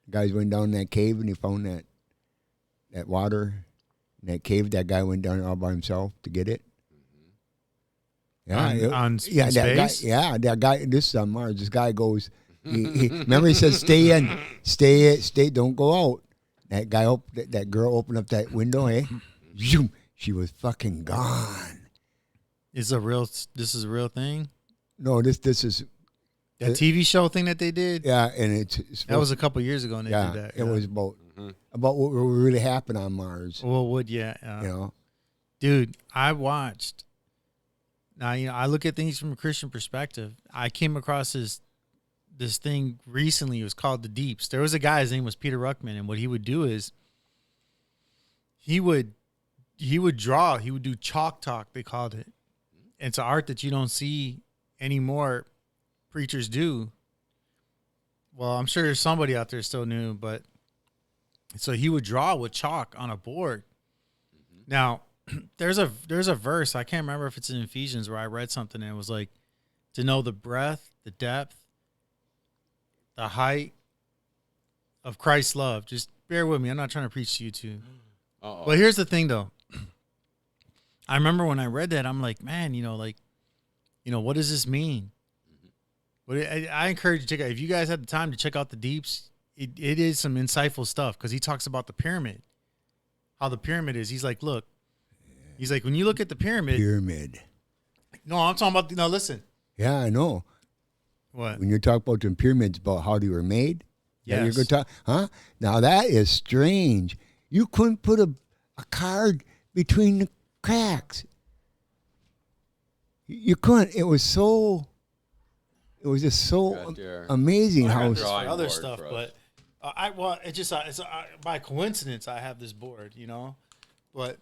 Guys went down that cave and he found that water in that cave. That guy went down all by himself to get it. Yeah, that guy. This is on Mars. This guy goes. Remember, he said, "Stay, don't go out." That guy, that girl, opened up that window. Hey, she was fucking gone. This is a real thing? No, this is that TV show thing that they did. Yeah, and that was a couple years ago. And they did that. It was about what really happened on Mars. Well, dude, I watched. Now I look at things from a Christian perspective. I came across this thing recently. It was called the DEEPS. There was a guy. His name was Peter Ruckman, and what he would do is he would draw. He would do chalk talk. They called it. It's an art that you don't see anymore. Preachers do. Well, I'm sure there's somebody out there still new, but so he would draw with chalk on a board. Now, there's a verse, I can't remember if it's in Ephesians, where I read something and it was like, to know the breadth, the depth, the height of Christ's love. Just bear with me. I'm not trying to preach to you two. Uh-oh. But here's the thing though. I remember when I read that, I'm like, man, what does this mean? But I encourage you to check out. If you guys had the time to check out the DEEPS, it is some insightful stuff because he talks about the pyramid, how the pyramid is. He's like, look, he's like, when you look at the pyramid. No, I'm talking about, listen. Yeah, I know. What? When you're talking about the pyramids, about how they were made. Yes. You're going to talk, huh? Now that is strange. You couldn't put a card between the cracks. You couldn't. It was just so amazing how other stuff, but it's by coincidence I have this board, but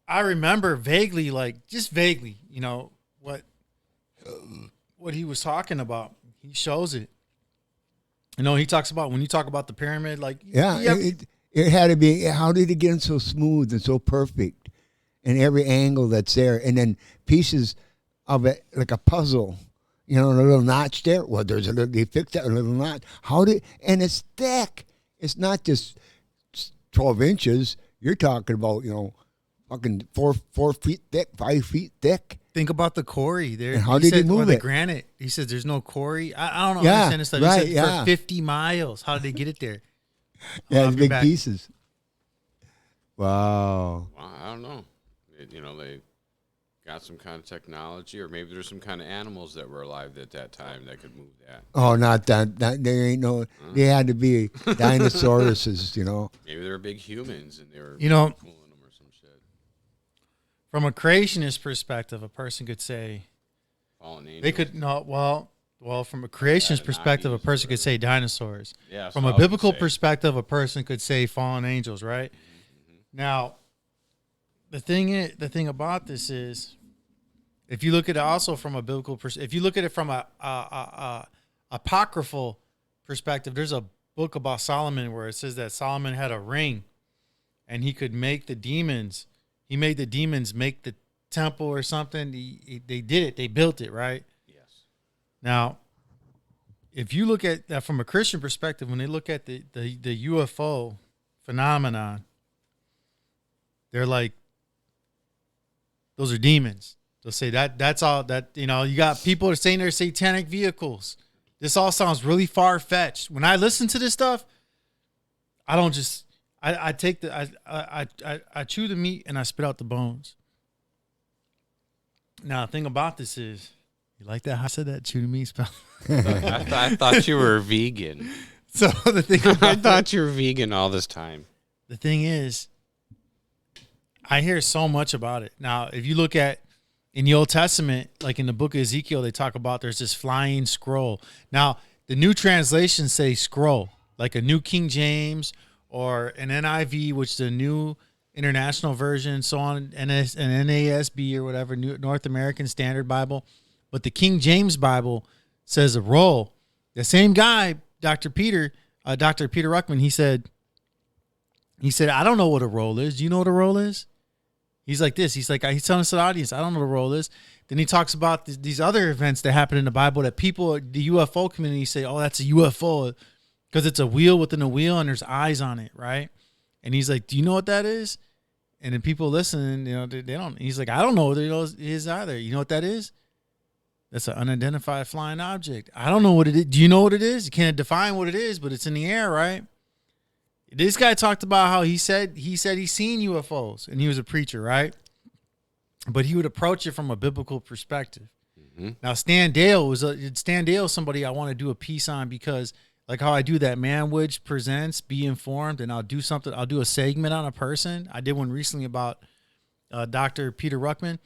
I remember vaguely, what he was talking about. He shows it. He talks about when you talk about the pyramid, it had to be. How did it get so smooth and so perfect, and every angle that's there, and then pieces of it like a puzzle. A little notch there. Well, they fixed that little notch. And it's thick. It's not just 12 inches. You're talking about, fucking 4 feet thick, 5 feet thick. Think about the quarry there. And how did he move it? The granite. He said there's no quarry. I don't know. Understand this stuff. Right, he said for 50 miles. How did they get it there? It's big pieces. Wow. I don't know. They got some kind of technology, or maybe there's some kind of animals that were alive at that time that could move that. Oh, not that. There ain't no. They had to be dinosauruses, Maybe they were big humans and they were fooling them or some shit. From a creationist perspective, a person could say fallen angels. They could well, from a creationist perspective, a person could say dinosaurs. Yeah. From a biblical perspective, a person could say fallen angels, right? Mm-hmm. Now, the thing about this is, if you look at it also from a biblical perspective, if you look at it from a apocryphal perspective, there's a book about Solomon where it says that Solomon had a ring and he could make the demons. He made the demons make the temple or something. They did it. They built it, right? Yes. Now, if you look at that from a Christian perspective, when they look at the UFO phenomenon, they're like, those are demons. They'll say that's all that, you got people that are saying they're satanic vehicles. This all sounds really far-fetched. When I listen to this stuff, I don't just, I take I chew the meat and I spit out the bones. Now, the thing about this is, you like that? I said that, chew the meat, spell. I thought you were vegan. So the thing I thought you were vegan all this time. The thing is, I hear so much about it. Now, if you look at in the Old Testament, like in the book of Ezekiel, they talk about there's this flying scroll. Now, the new translations say scroll, like a New King James or an NIV, which is a new international version, so on, an NASB or whatever, North American Standard Bible. But the King James Bible says a roll. The same guy, Dr. Peter Ruckman, he said, I don't know what a roll is. Do you know what a roll is? He's like this. He's like, he's telling us to the audience, I don't know what a roll is. Then he talks about these other events that happen in the Bible that people, the UFO community, say, oh, that's a UFO because it's a wheel within a wheel and there's eyes on it, right? And he's like, do you know what that is? And then people listening, they don't. He's like, I don't know what it is either. You know what that is? That's an unidentified flying object. I don't know what it is. Do you know what it is? You can't define what it is, but it's in the air, right? This guy talked about how he said he's seen UFOs, and he was a preacher, right? But he would approach it from a biblical perspective. Mm-hmm. Now, Stan Dale is somebody I want to do a piece on because, like how I do that Manwich Presents, Be Informed, and I'll do a segment on a person. I did one recently about Dr. Peter Ruckman.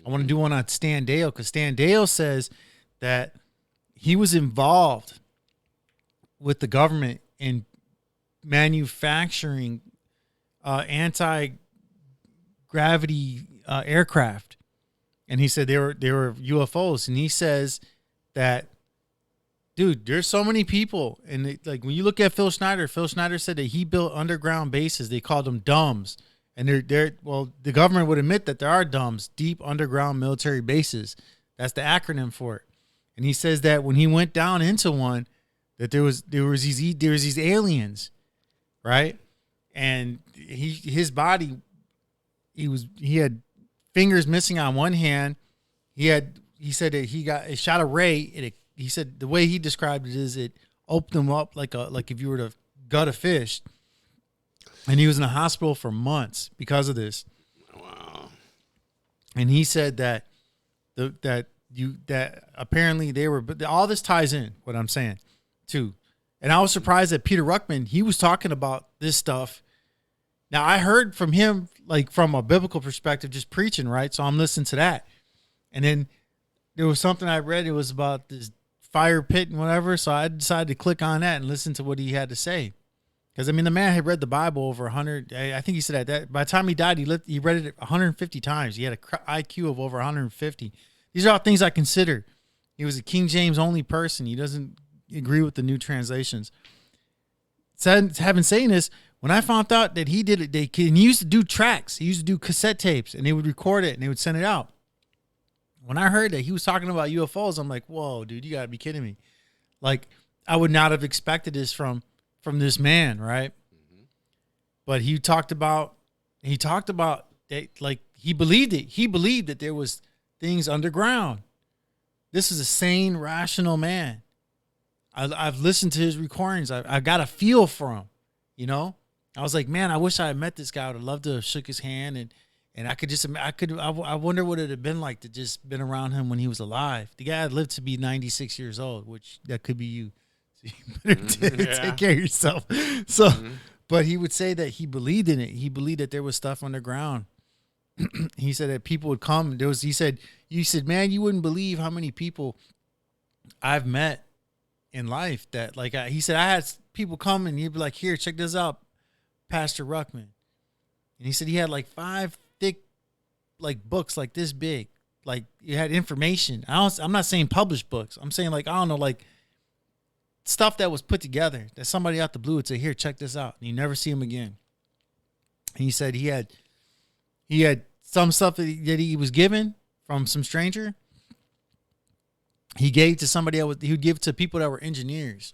I want to do one on Stan Dale because Stan Dale says that he was involved with the government in manufacturing anti-gravity aircraft, and he said they were UFOs. And he says that, dude, there's so many people, and like when you look at Phil Schneider said that he built underground bases. They called them DUMBs. And the government would admit that there are DUMBs, deep underground military bases. That's the acronym for it. And he says that when he went down into one, that there was these aliens, right? And his body, he had fingers missing on one hand. He said that he got a shot of ray. He said the way he described it is it opened him up like if you were to gut a fish. And he was in the hospital for months because of this. Wow. And he said that apparently they were, but all this ties in what I'm saying too. And I was surprised that Peter Ruckman, he was talking about this stuff. Now I heard from him, like from a biblical perspective, just preaching, right? So I'm listening to that. And then there was something I read. It was about this fire pit and whatever. So I decided to click on that and listen to what he had to say. Because, I mean, the man had read the Bible over 100. I think he said that by the time he died, he read it 150 times. He had an IQ of over 150. These are all things I consider. He was a King James only person. He doesn't agree with the new translations. Having saying this, when I found out that he did it, he used to do tracks. He used to do cassette tapes, and they would record it, and they would send it out. When I heard that he was talking about UFOs, I'm like, whoa, dude, you got to be kidding me. Like, I would not have expected this from this man, right? Mm-hmm. But he talked about that, like he believed it. He believed that there was things underground. This is a sane, rational man. I've listened to his recordings. I got a feel for him. I was like, man, I wish I had met this guy. I would have loved to have shook his hand and I wonder what it had been like to just been around him when he was alive. The guy had lived to be 96 years old, which that could be you. So you better take care of yourself. So, but he would say that he believed in it. He believed that there was stuff underground. He said that people would come. You said, man, you wouldn't believe how many people I've met in life that he said, I had people come and he'd be like, here, check this out, Pastor Ruckman. And he said he had like 5 thick, like books like this big, like you had information. I'm not saying published books. I'm saying like, I don't know, like stuff that was put together that somebody out the blue would say, here, check this out. And you never see him again. And he said he had some stuff that he was given from some stranger. He gave to somebody else. He would give to people that were engineers.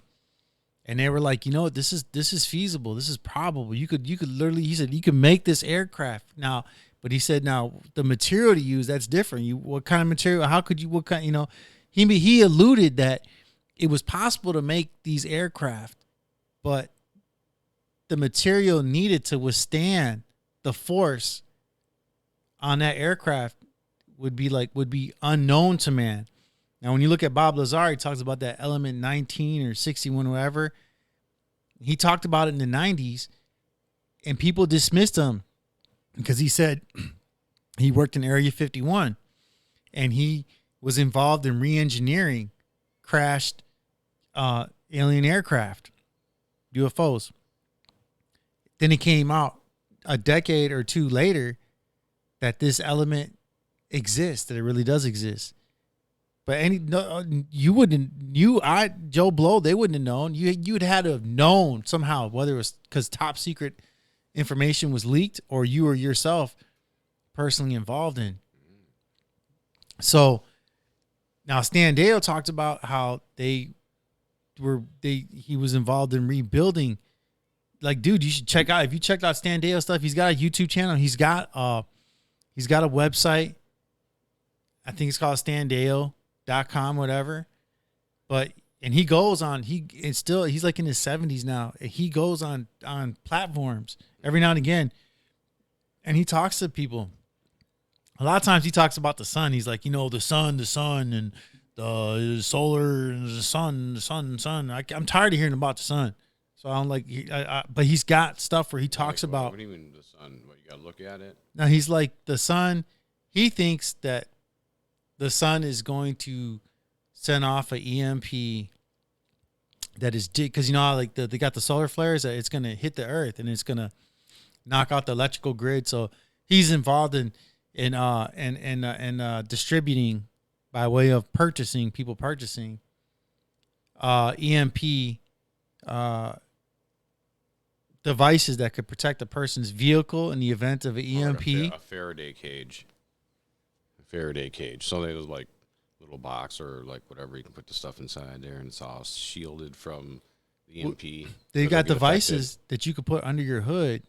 And they were like, you know what, this is feasible. This is probable. You could literally, he said, you could make this aircraft now. But he said, now the material to use, that's different. What kind of material? How could you? What kind? You know, he alluded that it was possible to make these aircraft, but the material needed to withstand the force on that aircraft would be unknown to man. Now, when you look at Bob Lazar, he talks about that element 19 or 61, whatever. He talked about it in the 90s, and people dismissed him because he said he worked in Area 51, and he was involved in re-engineering crashed alien aircraft, UFOs. Then it came out a decade or two later that this element exists, that it really does exist. But Joe Blow, they wouldn't have known. You'd had to have known somehow, whether it was because top secret information was leaked or you were yourself personally involved in. So now Stan Dale talked about how he was involved in rebuilding. Like, dude, you should check out, if you checked out Stan Dale stuff, he's got a YouTube channel. He's got a website. I think it's called standale.com, whatever. And he goes on, he's like in his 70s now. He goes on platforms every now and again, and he talks to people. A lot of times he talks about the sun. He's like, the sun, and the solar, and the sun. I'm tired of hearing about the sun. So I'm like, but he's got stuff where he talks about. What do you mean the sun? What, you got to look at it? Now he's like, the sun, he thinks that the sun is going to send off an EMP that is, because how they got the solar flares, that it's going to hit the earth and it's going to knock out the electrical grid. So he's involved in distributing by way of people purchasing EMP devices that could protect a person's vehicle in the event of an EMP. A Faraday cage. So there's like little box or like whatever, you can put the stuff inside there, and it's all shielded from the EMP. They got devices that you could put under your hood,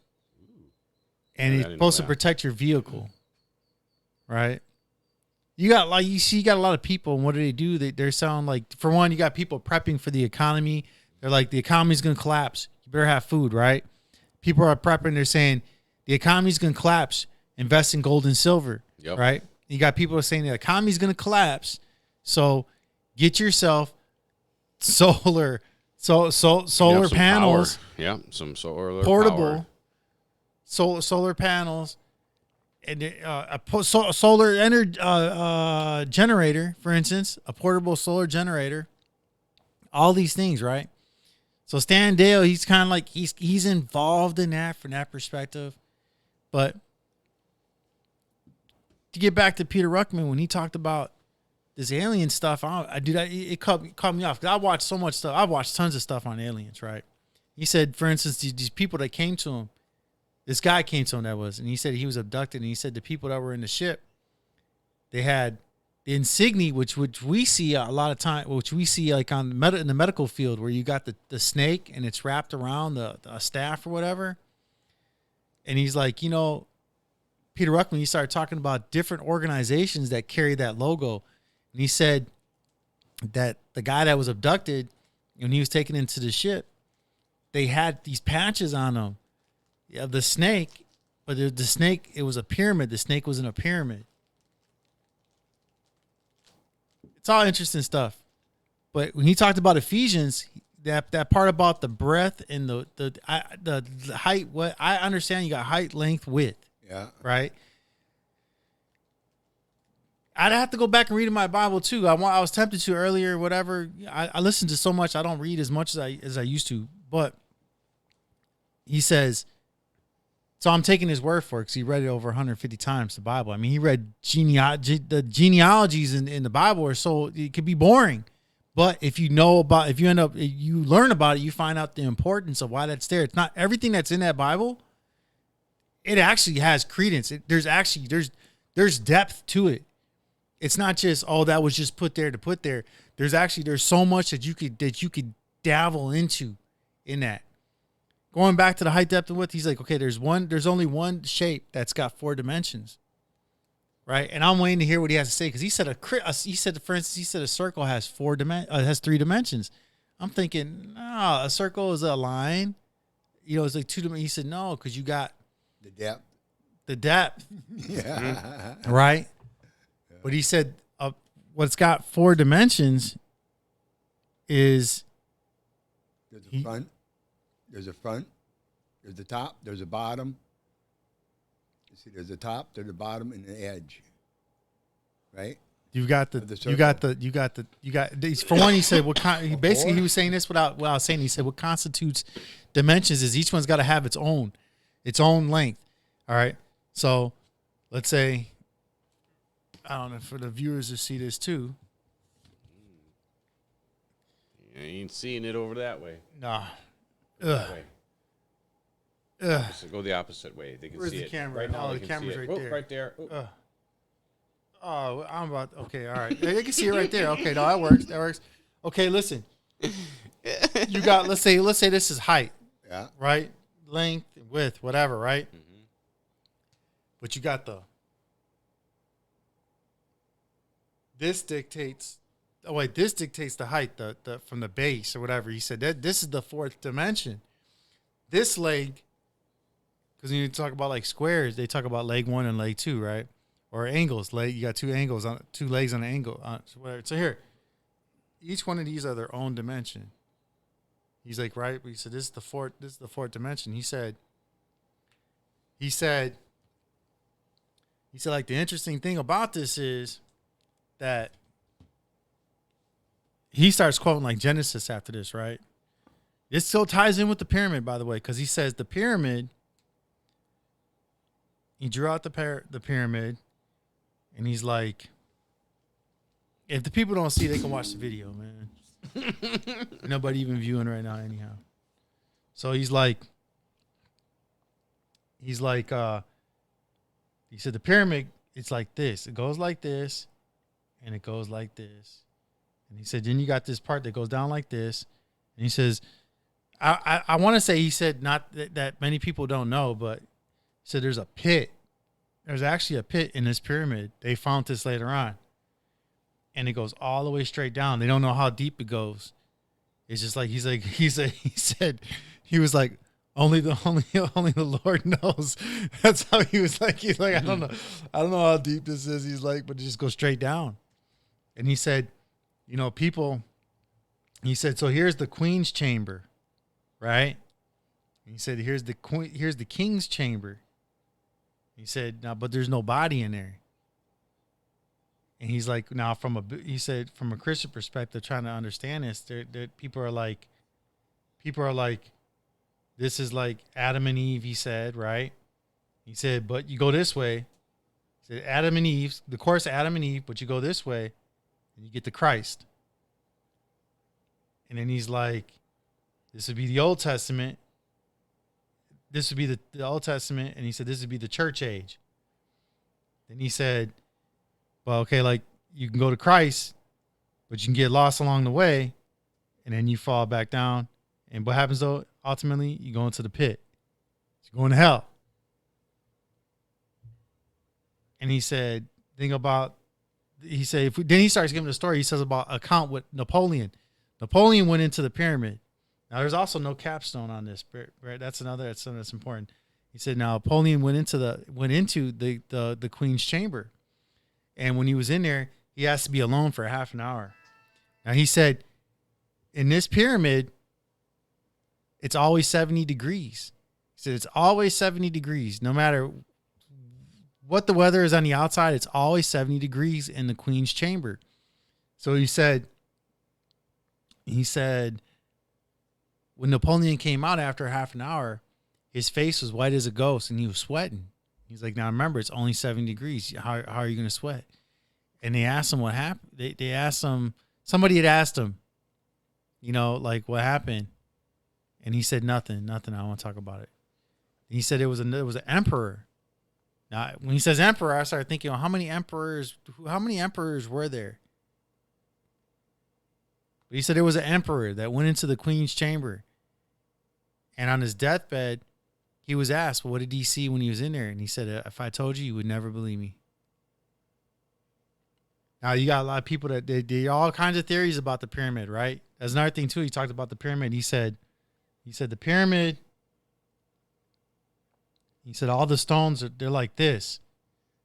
and it's supposed to protect your vehicle, right? You got a lot of people, and what do? They're sound like, for one, you got people prepping for the economy. They're like, the economy's going to collapse. You better have food, right? People are prepping. They're saying the economy's going to collapse. Invest in gold and silver, right? You got people saying the economy's going to collapse. So get yourself solar panels. Power. Yeah, some solar portable power. Solar panels, and a solar energy generator, for instance, a portable solar generator. All these things, right? So Stan Dale, he's kind of like he's involved in that from that perspective. But to get back to Peter Ruckman, when he talked about this alien stuff, it caught me off, because I watched so much stuff. I've watched tons of stuff on aliens, right? He said, for instance, these people that came to him, this guy came to him and he said he was abducted, and he said the people that were in the ship, they had the insignia, which we see a lot of time, which we see like in the medical field, where you got the snake and it's wrapped around the staff or whatever. And he's like, Peter Ruckman, he started talking about different organizations that carry that logo. And he said that the guy that was abducted, when he was taken into the ship, they had these patches on them. Yeah, the snake, but the snake, it was a pyramid. The snake was in a pyramid. It's all interesting stuff. But when he talked about Ephesians, that part about the breadth and the height, what I understand, you got height, length, width. Yeah. Right. I'd have to go back and read in my Bible too. I was tempted to earlier, whatever. I listen to so much. I don't read as much as I used to. But he says, so I'm taking his word for it, because he read it over 150 times, the Bible. I mean, he read the genealogies in the Bible are so, it could be boring. But if you learn about it, you find out the importance of why that's there. It's not everything that's in that Bible. It actually has credence. There's depth to it. It's not just, oh, that was just put there to put there. There's so much that you could dabble into in that. Going back to the height, depth, and width, he's like, okay, there's only one shape that's got 4 dimensions, right? And I'm waiting to hear what he has to say because he said for instance, a circle has 3 dimensions. I'm thinking, no, a circle is a line. It's like 2 dimensions. He said no, because you got the depth, Yeah. right? But he said what's got 4 dimensions is There's a front. There's a front. There's the top. There's a bottom. You see, there's the top, there's the bottom, and the edge. Right? For one, he said he was saying this without saying. He said what constitutes dimensions is each one's got to have its own length. All right. So let's say, I don't know, for the viewers to see this too. You ain't seeing it over that way. Nah. That way. So go the opposite way. They can Where's see the it. camera? Right now, Oh, they the can see camera's it. right there. Right there. Oh, I'm about. Okay, all right. They can see it right there. Okay, no, that works. Okay, listen. You got. Let's say this is height. Yeah. Right. Length, width, whatever. Right. Mm-hmm. But you got this dictates. Oh wait, this dictates the height, the from the base or whatever. He said that this is the 4th dimension. This leg, because when you talk about like squares, they talk about leg 1 and leg 2, right? Or angles. You got 2 angles on 2 legs on an angle. So here, each one of these are their own dimension. He's like, right? He said this is the 4th dimension. He said like the interesting thing about this is that he starts quoting like Genesis after this, right? This still ties in with the pyramid, by the way, because he says the pyramid, he drew out the pyramid, and he's like, if the people don't see, they can watch the video, man. Nobody even viewing right now anyhow. So he said the pyramid, it's like this. It goes like this, and it goes like this. And he said, then you got this part that goes down like this. And he says, I want to say he said not that many people don't know, but he said there's a pit. There's actually a pit in this pyramid. They found this later on. And it goes all the way straight down. They don't know how deep it goes. It's just like he said he was like, only the Lord knows. That's how he was like. He's like, I don't know how deep this is. He's like, but it just goes straight down. And he said, people. He said, so here's the queen's chamber, right? And he said, here's the king's chamber. He said, now, but there's no body in there. And he's like, now from a Christian perspective, trying to understand this, people are like, this is like Adam and Eve, he said, right? He said, but you go this way. He said, Adam and Eve, the course of Adam and Eve, but you go this way and you get to Christ. And then he's like, this would be the Old Testament. This would be the Old Testament. And he said, this would be the church age. Then he said, well, okay, like you can go to Christ, but you can get lost along the way. And then you fall back down. And what happens though? Ultimately, you go into the pit. You're going to hell. And he said, then he starts giving the story. He says about account with Napoleon. Napoleon went into the pyramid. Now, there's also no capstone on this, right? That's something that's important. He said, now Napoleon went into the queen's chamber. And when he was in there, he has to be alone for half an hour. Now, he said, in this pyramid, it's always 70 degrees. He said, it's always 70 degrees. No matter what the weather is on the outside, it's always 70 degrees in the queen's chamber. So he said, when Napoleon came out after half an hour, his face was white as a ghost and he was sweating. He's like, now remember, it's only 70 degrees. How are you going to sweat? And they asked him what happened. They asked him, somebody had asked him, you know, like what happened? And he said nothing. I don't want to talk about it. And he said it was an emperor. Now, when he says emperor, I started thinking, well, how many emperors were there? But he said it was an emperor that went into the queen's chamber. And on his deathbed, he was asked, well, what did he see when he was in there? And he said, if I told you, you would never believe me. Now, you got a lot of people that they all kinds of theories about the pyramid, right? That's another thing, too. He talked about the pyramid. He said the pyramid, he said all the stones, they're like this.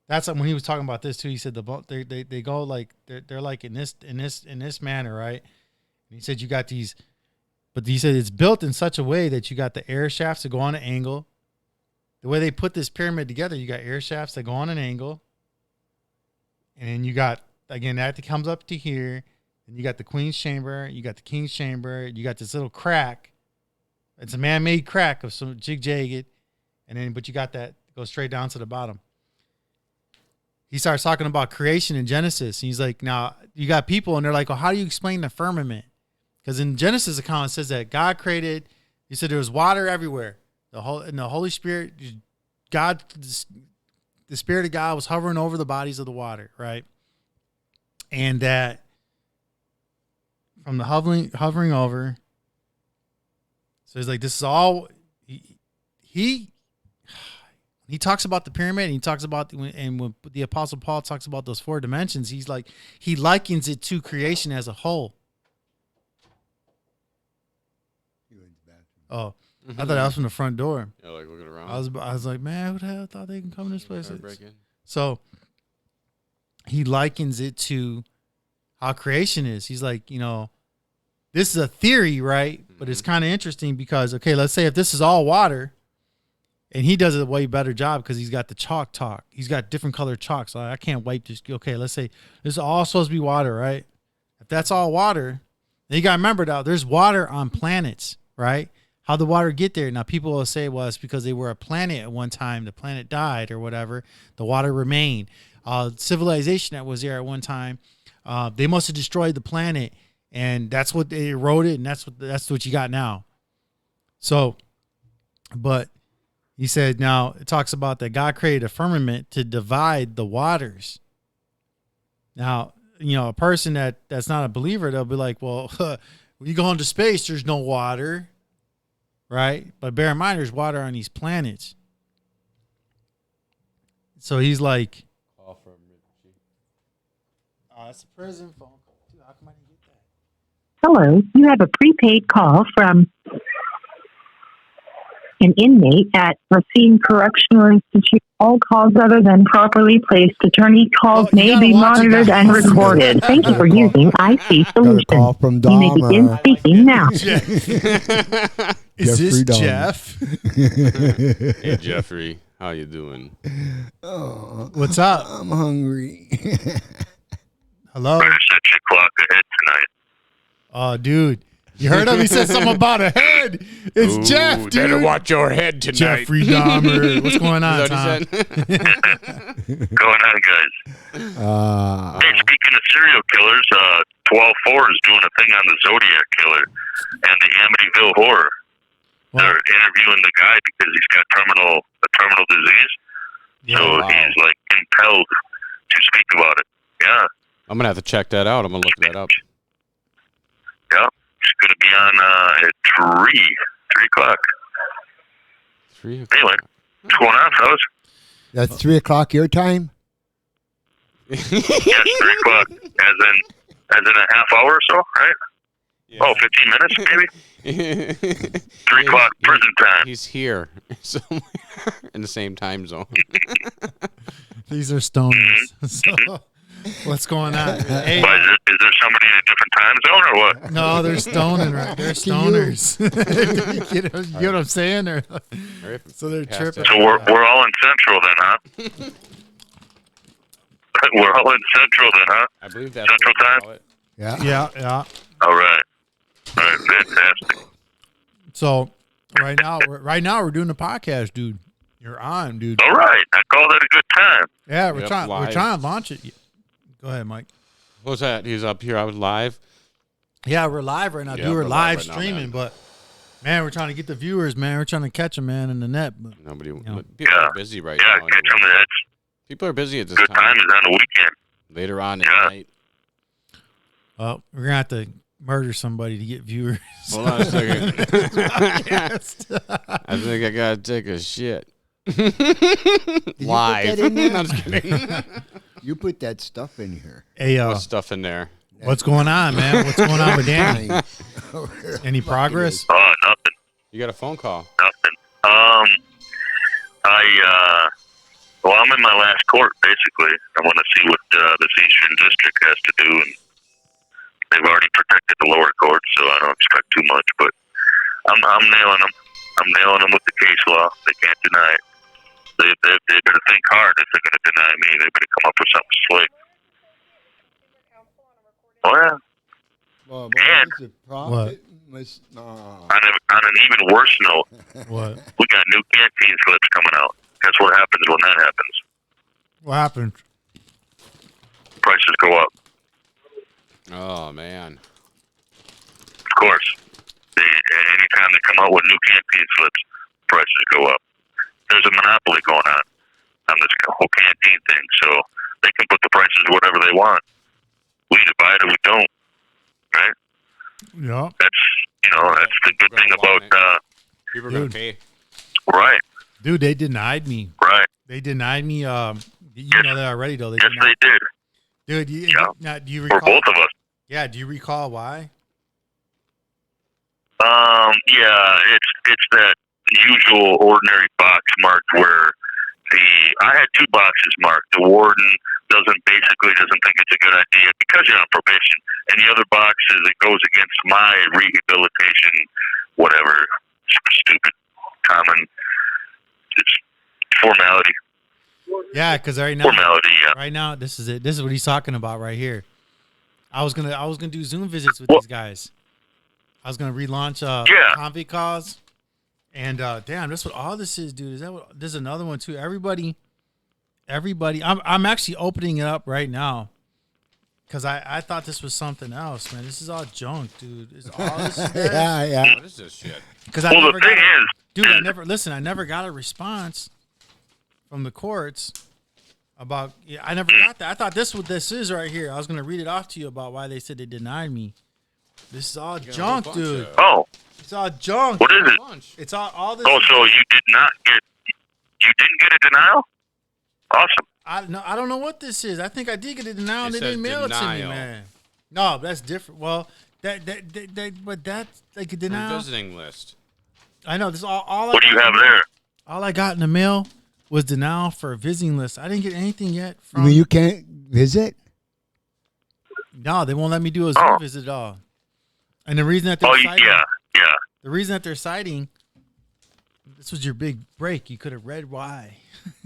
That's when he was talking about this, too. He said they go like, they're like in this manner, right? And he said you got these, but he said it's built in such a way that you got the air shafts that go on an angle. The way they put this pyramid together, you got air shafts that go on an angle. And then you got, again, that comes up to here. And you got the queen's chamber. You got the king's chamber. You got this little crack. It's a man-made crack of some jig-jagged. And then, but you got that goes straight down to the bottom. He starts talking about creation in Genesis. And he's like, now, you got people, and they're like, well, how do you explain the firmament? Because in Genesis account, it says that God created, he said there was water everywhere. The Holy Spirit, God, the Spirit of God was hovering over the bodies of the water, right? And that from the hovering over, so he's like, this is all, he talks about the pyramid, and he talks about, and when the Apostle Paul talks about those 4 dimensions, he's like, he likens it to creation as a whole. Oh, I thought that was from the front door. Yeah, like looking around. I was like, man, who the hell thought they can come in this place? So he likens it to how creation is. He's like, you know, this is a theory, right? But it's kind of interesting because, okay, let's say if this is all water, and he does a way better job because he's got the chalk talk. He's got different colored chalk. So I can't wipe this. Okay, let's say this is all supposed to be water, right? If that's all water, then you got to remember now, there's water on planets, right? How'd the water get there? Now, people will say, well, it's because they were a planet at one time. The planet died or whatever. The water remained. Civilization that was there at one time, they must have destroyed the planet, and that's what they eroded, and that's what you got now. So, but he said, now it talks about that God created a firmament to divide the waters. Now, you know, a person that's not a believer, they'll be like, well, when you go into space, there's no water. Right? But bear in mind, there's water on these planets. So he's like, oh, that's a prison phone call. Dude, how come I didn't get that? Hello, you have a prepaid call from an inmate at Racine Correctional Institute. All calls other than properly placed attorney calls may be monitored and recorded. Thank you for using IC Solutions. Call from You may begin speaking now. Is this Dahmer. Jeff? Hey, Jeffrey. How you doing? Oh, What's up? I'm hungry. Hello? Better set your clock ahead tonight. Oh, dude. You heard him? He said something about a head. It's Ooh, Jeff, dude. Better watch your head tonight. Jeffrey Dahmer. What's going on, Is that Tom? what he said? Going on, guys. Hey, speaking of serial killers, 12-4 is doing a thing on the Zodiac Killer and the Amityville Horror. Wow. They're interviewing the guy because he's got a terminal disease. Yeah, so wow. he's like compelled to speak about it. Yeah. I'm going to have to check that out. I'm going to look that up. Yeah. It's going to be on at 3 o'clock. 3 o'clock. Anyway, what's going on, fellas? That's 3 o'clock your time? Yes, 3 o'clock. As in a half hour or so, right? Yeah. Oh, 15 minutes, maybe? 3 o'clock prison time. He's here somewhere in the same time zone. These are stoners. So, what's going on? Hey, Why, is there somebody in a different time zone or what? no, they're stoning, right? They're stoners. you know what I'm saying? So they're tripping. So we're all in Central then, huh? We're all in Central then, huh? I believe that's Central what they time? call it. Yeah. All right. All right, fantastic. So right now we're doing the podcast, dude. You're on, dude. All right. I call that a good time. Yeah, we're Yep, trying live. to launch it. Go ahead, Mike. What was that? He's up here. I was live. Yeah, we're live right now. Yeah, Dude, we're we're live live right now, streaming, man. but man, we're trying to get the viewers, man. We're trying to catch them, man, in the net. But Nobody. know. People Yeah. are busy right Yeah, now. catch Anyway. them. That's People are busy at this good time. time is on the weekend. Later on at Yeah. night. well, we're gonna have to murder somebody to get viewers. Hold on a second. I think I gotta take a shit. Live. that in there? No, I'm just kidding. You put that stuff in here. Hey, What's stuff in there? what's going on, man? What's going on with Danny? Any progress? Oh, nothing. You got a phone call. Nothing. Well, I'm in my last court, basically. I want to see what the Eastern District has to do, and they've already protected the lower court, so I don't expect too much. But I'm nailing them. I'm nailing them with the case law. They can't deny it. They better think hard if they're going to deny me. They better come up with something slick. Oh yeah. Well, And- what's the profit? On an even worse note, What? we got new canteen slips coming out. Guess what happens when that happens? What happened? Prices go up. Oh man. Of course. Anytime they come out with new canteen slips, prices go up. There's a monopoly going on this whole canteen thing, so they can put the prices whatever they want. We either buy it or we don't, right? Yeah. That's the good thing about, People are gonna pay. right, Dude, they denied me. right. They denied me. You know that already, though. Yes, they did. Dude, Yeah. now, do you For recall? both of us. Yeah, do you recall why? Yeah, it's that usual ordinary box marked where I had two boxes marked. The warden doesn't think it's a good idea because you're on probation, and the other box is it goes against my rehabilitation, whatever, stupid, common, it's formality. Yeah, because right now, Formality, yeah. right now, this is it. This is what he's talking about right here. I was gonna do Zoom visits with Well- these guys. I was gonna relaunch Yeah. convict calls, and damn, that's what all this is, dude. Is that what? There's another one too. Everybody. I'm actually opening it up right now because I thought this was something else, man. This is all junk, dude. Is all this? Yeah. What is this shit? Because I Well, never the thing got, is, dude. I never got a response from the courts about. Yeah, I never got that. I thought this what this is right here. I was gonna read it off to you about why they said they denied me. This is all got a junk, bunch dude. of- oh, It's all junk. what is it? Lunch. It's all this. Oh, so you didn't get a denial? Awesome. I don't know what this is. I think I did get a denial. It They says didn't mail it to me, denial. man. No, that's different. Well, but that's like a Your denial. visiting list. I know. This is all. What do you have there? All I got in the mail was denial for a visiting list. I didn't get anything yet I from. mean, you can't visit? No, they won't let me do a Zoom Oh. visit at all. And the reason that they're Oh, citing, yeah. the reason that they're citing, this was your big break. You could have read why.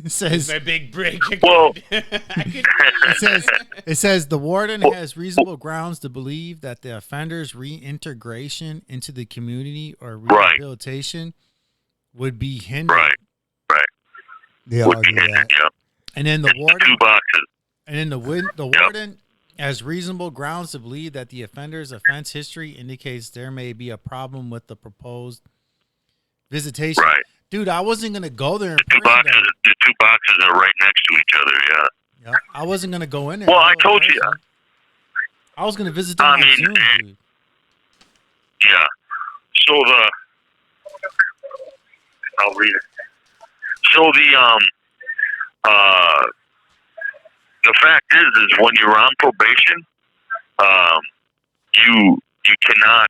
It says My big break. Well, it says the warden has reasonable grounds to believe that the offender's reintegration into the community or Right. rehabilitation would be hindered. right. They Would all be do that. yeah. And then the It's warden two boxes. And then the warden has reasonable grounds to believe that the offender's offense history indicates there may be a problem with the proposed visitation. Right. Dude, I wasn't gonna go there in The two person. boxes are right next to each other, yeah. Yeah, I wasn't gonna go in there. Well, I in told you. person. I was gonna visit them I on mean, Zoom, dude. Yeah. So I'll read it. So the fact is when you're on probation, you cannot.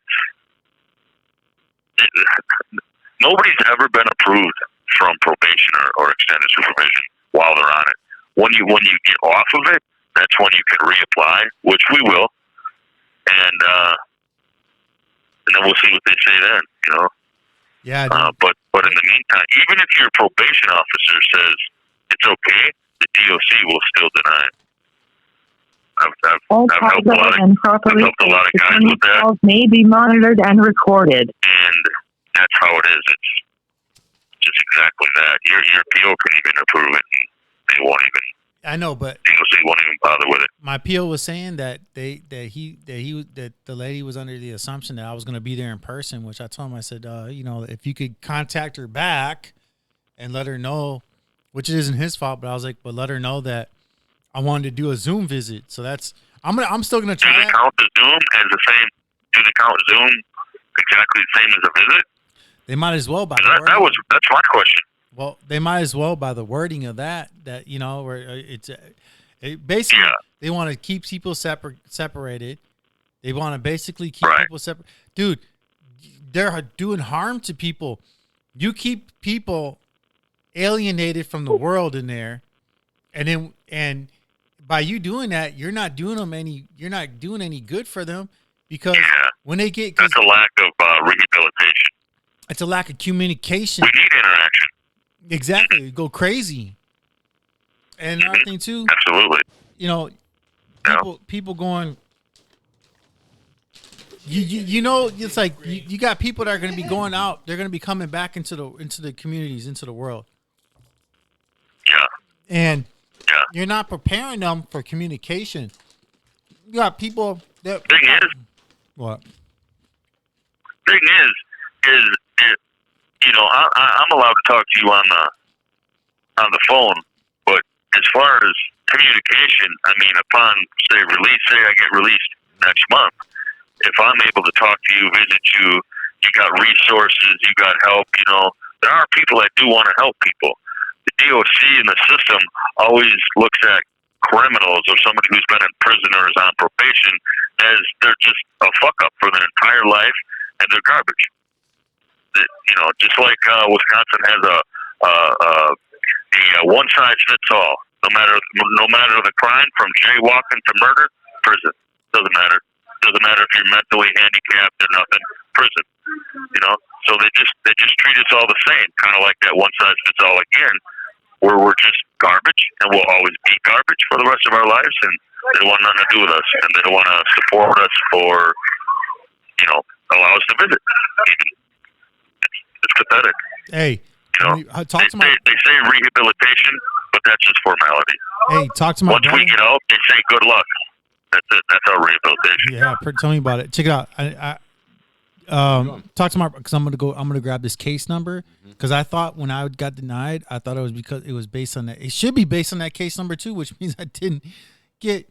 Nobody's ever been approved from probation or extended supervision while they're on it. When you get off of it, that's when you can reapply, which we will, and then we'll see what they say then. You know. Yeah, dude. But in the meantime, even if your probation officer says it's okay, the DOC will still deny it. All I've calls helped a lot other of, than properly I've helped a lot of guys attorney with that, calls may be monitored and recorded. and that's how it is. It's just exactly that. Your PO can even approve it, and they won't even. I know, but DOC won't even bother with it. my PO was saying that the lady was under the assumption that I was going to be there in person, which I told him, I said, if you could contact her back and let her know, which it isn't his fault, but I was like, but let her know that I wanted to do a Zoom visit. So I'm still gonna try. Do they count the Zoom as the same? Do they count Zoom exactly the same as a visit? They might as well by that's my question. Well, they might as well by the wording of that where it basically they want to keep people separated. They want to basically keep people separate. Dude, they're doing harm to people. You keep people alienated from the world in there, and by you doing that, you're not doing any good for them, because when they get, that's a lack of rehabilitation. It's a lack of communication. We need interaction. Exactly. You go crazy. And another thing too, absolutely. People going. It's like you got people that are going to be going out. They're going to be coming back into the communities, into the world. Yeah. And you're not preparing them for communication. You got people that. Thing is, what? Thing is, I'm allowed to talk to you on the phone, but as far as communication, I mean, upon say I get released next month, if I'm able to talk to you, visit you, you got resources, you got help. There are people that do want to help people. The DOC and the system always looks at criminals or somebody who's been in prison or is on probation as they're just a fuck up for their entire life and they're garbage. Just like Wisconsin has a one size fits all. No matter the crime, from jaywalking to murder, prison. Doesn't matter. Doesn't matter if you're mentally handicapped or nothing. Prison. So they just treat us all the same, kind of like that one size fits all again, where we're just garbage and we'll always be garbage for the rest of our lives, and they don't want nothing to do with us, and they don't want to support us or allow us to visit. It's pathetic. Hey, they say rehabilitation, but that's just formality. Hey, talk to my Once brother. we get out, they say good luck. That's it. That's our rehabilitation. Yeah, tell me about it. Check it out. Talk to my, because I'm gonna grab this case number, because I thought when I got denied, I thought it was because it was based on that. It should be based on that case number too, which means I didn't get.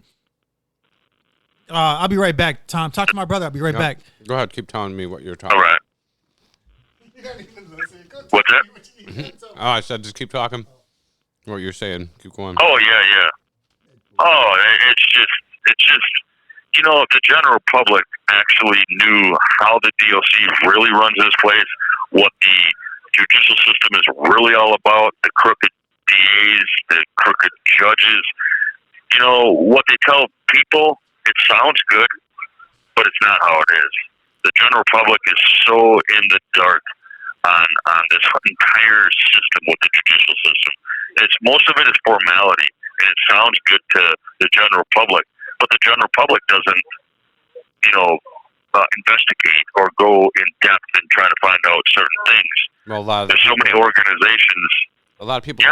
I'll be right back, Tom. Talk to my brother. I'll be right back. Go ahead. Keep telling me what you're talking. All right. What's that? Oh, I said just keep talking. What you're saying. Keep going. Oh yeah. Oh, it's just if the general public actually knew how the DOC really runs this place, what the judicial system is really all about, the crooked DAs, the crooked judges, what they tell people, it sounds good, but it's not how it is. The general public is so in the dark on this entire system with the judicial system. Most of it is formality, and it sounds good to the general public, but the general public doesn't, investigate or go in depth and try to find out certain things. Well, there's so many organizations. A lot of people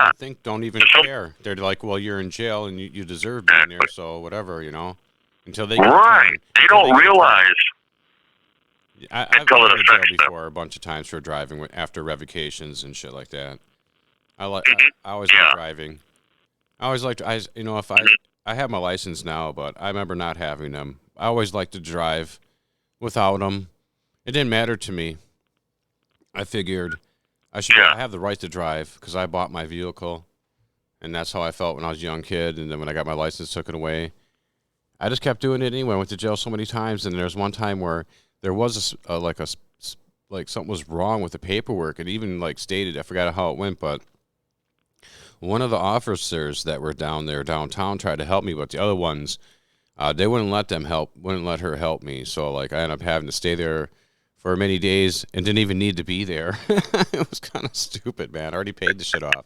don't even care. They're like, well, you're in jail and you deserve being there, so whatever, until they get They don't realize. I've been in jail before a bunch of times for driving after revocations and shit like that. I always like driving. I always like to, if I have my license now, but I remember not having them. I always like to drive without them. It didn't matter to me. I figured I have the right to drive because I bought my vehicle, and that's how I felt when I was a young kid. And then when I got my license taken away, I just kept doing it anyway. I went to jail so many times, and there was one time where there was like something was wrong with the paperwork. It even stated, I forgot how it went, but one of the officers that were down there downtown tried to help me, but the other ones, they wouldn't let her help me. So I ended up having to stay there for many days and didn't even need to be there. It was kind of stupid, man. I already paid the shit off.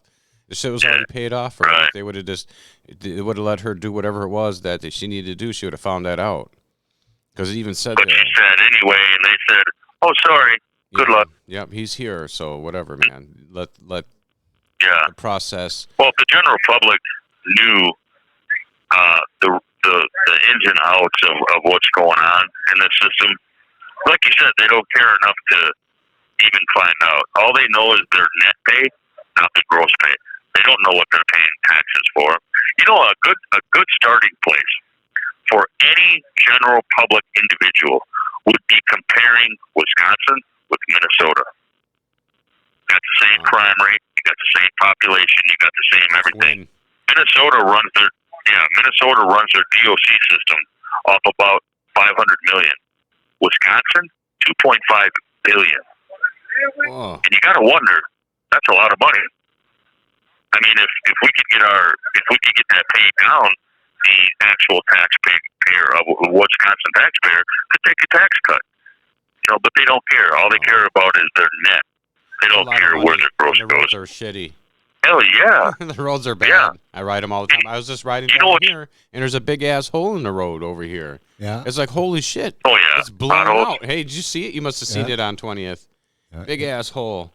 The shit was already paid off. Or if they would have let her do whatever it was that she needed to do, she would have found that out. Because it even said But she said anyway, and they said, "Oh, sorry. Good luck." Yep, he's here, so whatever, man. Let the process. Well, if the general public knew the ins and outs of what's going on in the system. Like you said, they don't care enough to even find out. All they know is their net pay, not the gross pay. They don't know what they're paying taxes for. You know, a good starting place for any general public individual would be comparing Wisconsin with Minnesota. You got the same crime rate, you got the same population, you got the same everything. Minnesota runs their DOC system off about 500 million. Wisconsin, 2.5 billion. Whoa. And you got to wonder, that's a lot of money. I mean, if we could get that paid down, the actual taxpayer of Wisconsin taxpayer could take a tax cut. You know, but they don't care. All they care about is their net. They don't care where their gross the goes. roads are shitty. Hell yeah. The roads are bad. Yeah. I ride them all the time. I was just riding down here, and there's a big ass hole in the road over here. Yeah. It's like, holy shit. Oh, yeah. It's blown out. Hey, did you see it? You must have seen it on 20th. Yeah. Big ass hole.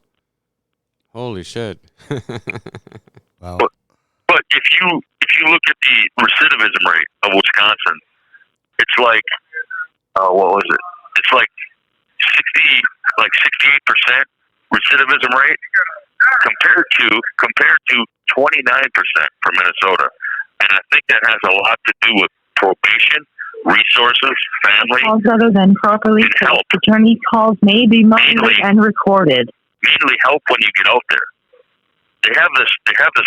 Holy shit. Wow. But if you look at the recidivism rate of Wisconsin, it's like what was it? It's like 68% recidivism rate compared to 29% for Minnesota. And I think that has a lot to do with probation, resources, family. Calls other than properly and help. attorney calls may be monitored and recorded. Mainly help when you get out there. They have this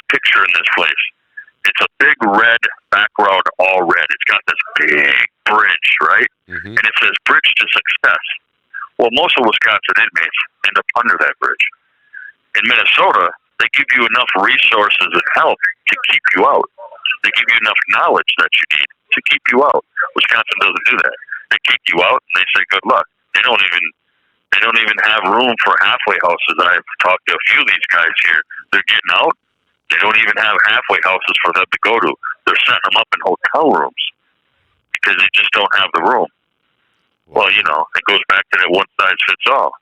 picture in this place. It's a big red background, all red. It's got this big bridge, right? Mm-hmm. And it says bridge to success. Well, most of Wisconsin inmates end up under that bridge. In Minnesota, they give you enough resources and help to keep you out. They give you enough knowledge that you need to keep you out. Wisconsin doesn't do that. They kick you out and they say good luck. They don't even have room for halfway houses. I've talked to a few of these guys here. They're getting out. They don't even have halfway houses for them to go to. They're setting them up in hotel rooms because they just don't have the room. Well, you know, it goes back to that one size fits all.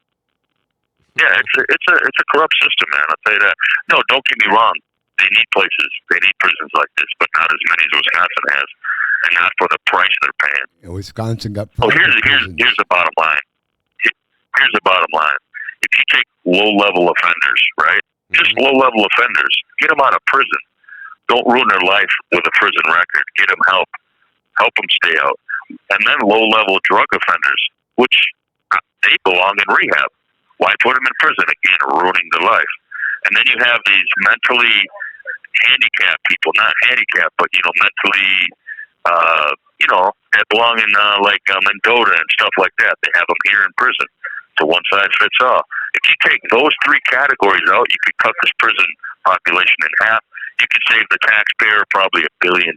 Yeah, it's a corrupt system, man. I'll tell you that. No, don't get me wrong. They need places. They need prisons like this, but not as many as Wisconsin has, and not for the price they're paying. And Wisconsin got. Here's the bottom line. Here's the bottom line. If you take low-level offenders, right? Just low-level offenders, get them out of prison. Don't ruin their life with a prison record. Get them help. Help them stay out. And then low-level drug offenders, which they belong in rehab. Why put them in prison again, ruining their life? And then you have these mentally handicapped people, not handicapped, but, you know, mentally, that belong in Mendota and stuff like that. They have them here in prison. So one size fits all. If you take those three categories out, you could cut this prison population in half. You could save the taxpayer probably $1 billion.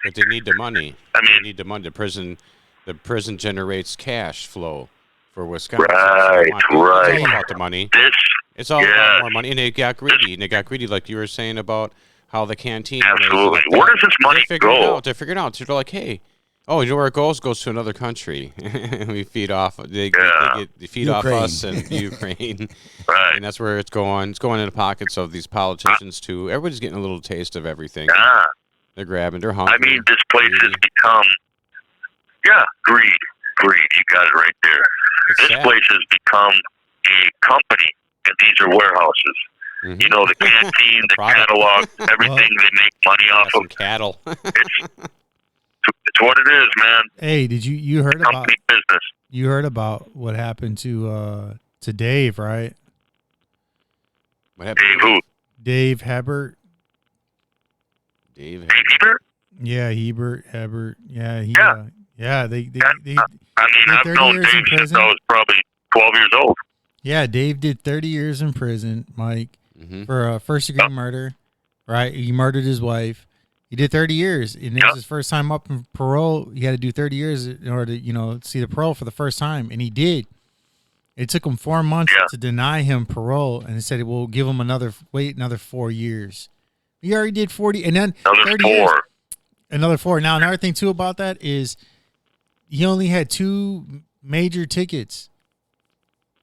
But they need the money. I mean, they need the money. The prison generates cash flow for Wisconsin. Right. It's all about the money. It's all about more money. And they got greedy. Like you were saying about how the canteen. Absolutely. Where does this money go? They're figuring out. They're like, hey, oh, you know where it goes? It goes to another country. We feed off. They feed off us and Ukraine. Right. And that's where it's going. It's going in the pockets of these politicians too. Everybody's getting a little taste of everything. Yeah. They're grabbing. They're hungry. I mean, this place has become, greed. You got it right there. This place has become a company, and these are warehouses. Mm-hmm. You know, the canteen, the catalog, everything they make money off of. Cattle. It's what it is, man. Hey, did you heard about company business? You heard about what happened to Dave, right? What happened? Dave who? Dave Hebert. Dave Hebert? Yeah, Hebert. Yeah, They I've known Dave since I was probably 12 years old. Yeah, Dave did 30 years in prison, Mike, for a first-degree murder. Right, he murdered his wife. He did 30 years, and it was his first time up in parole. He had to do 30 years in order to, see the parole for the first time, and he did. It took him 4 months to deny him parole, and he said, "We'll give him another 4 years." He already did 40, and then another 30 4. Years, another 4. Now, another thing too about that is he only had 2 major tickets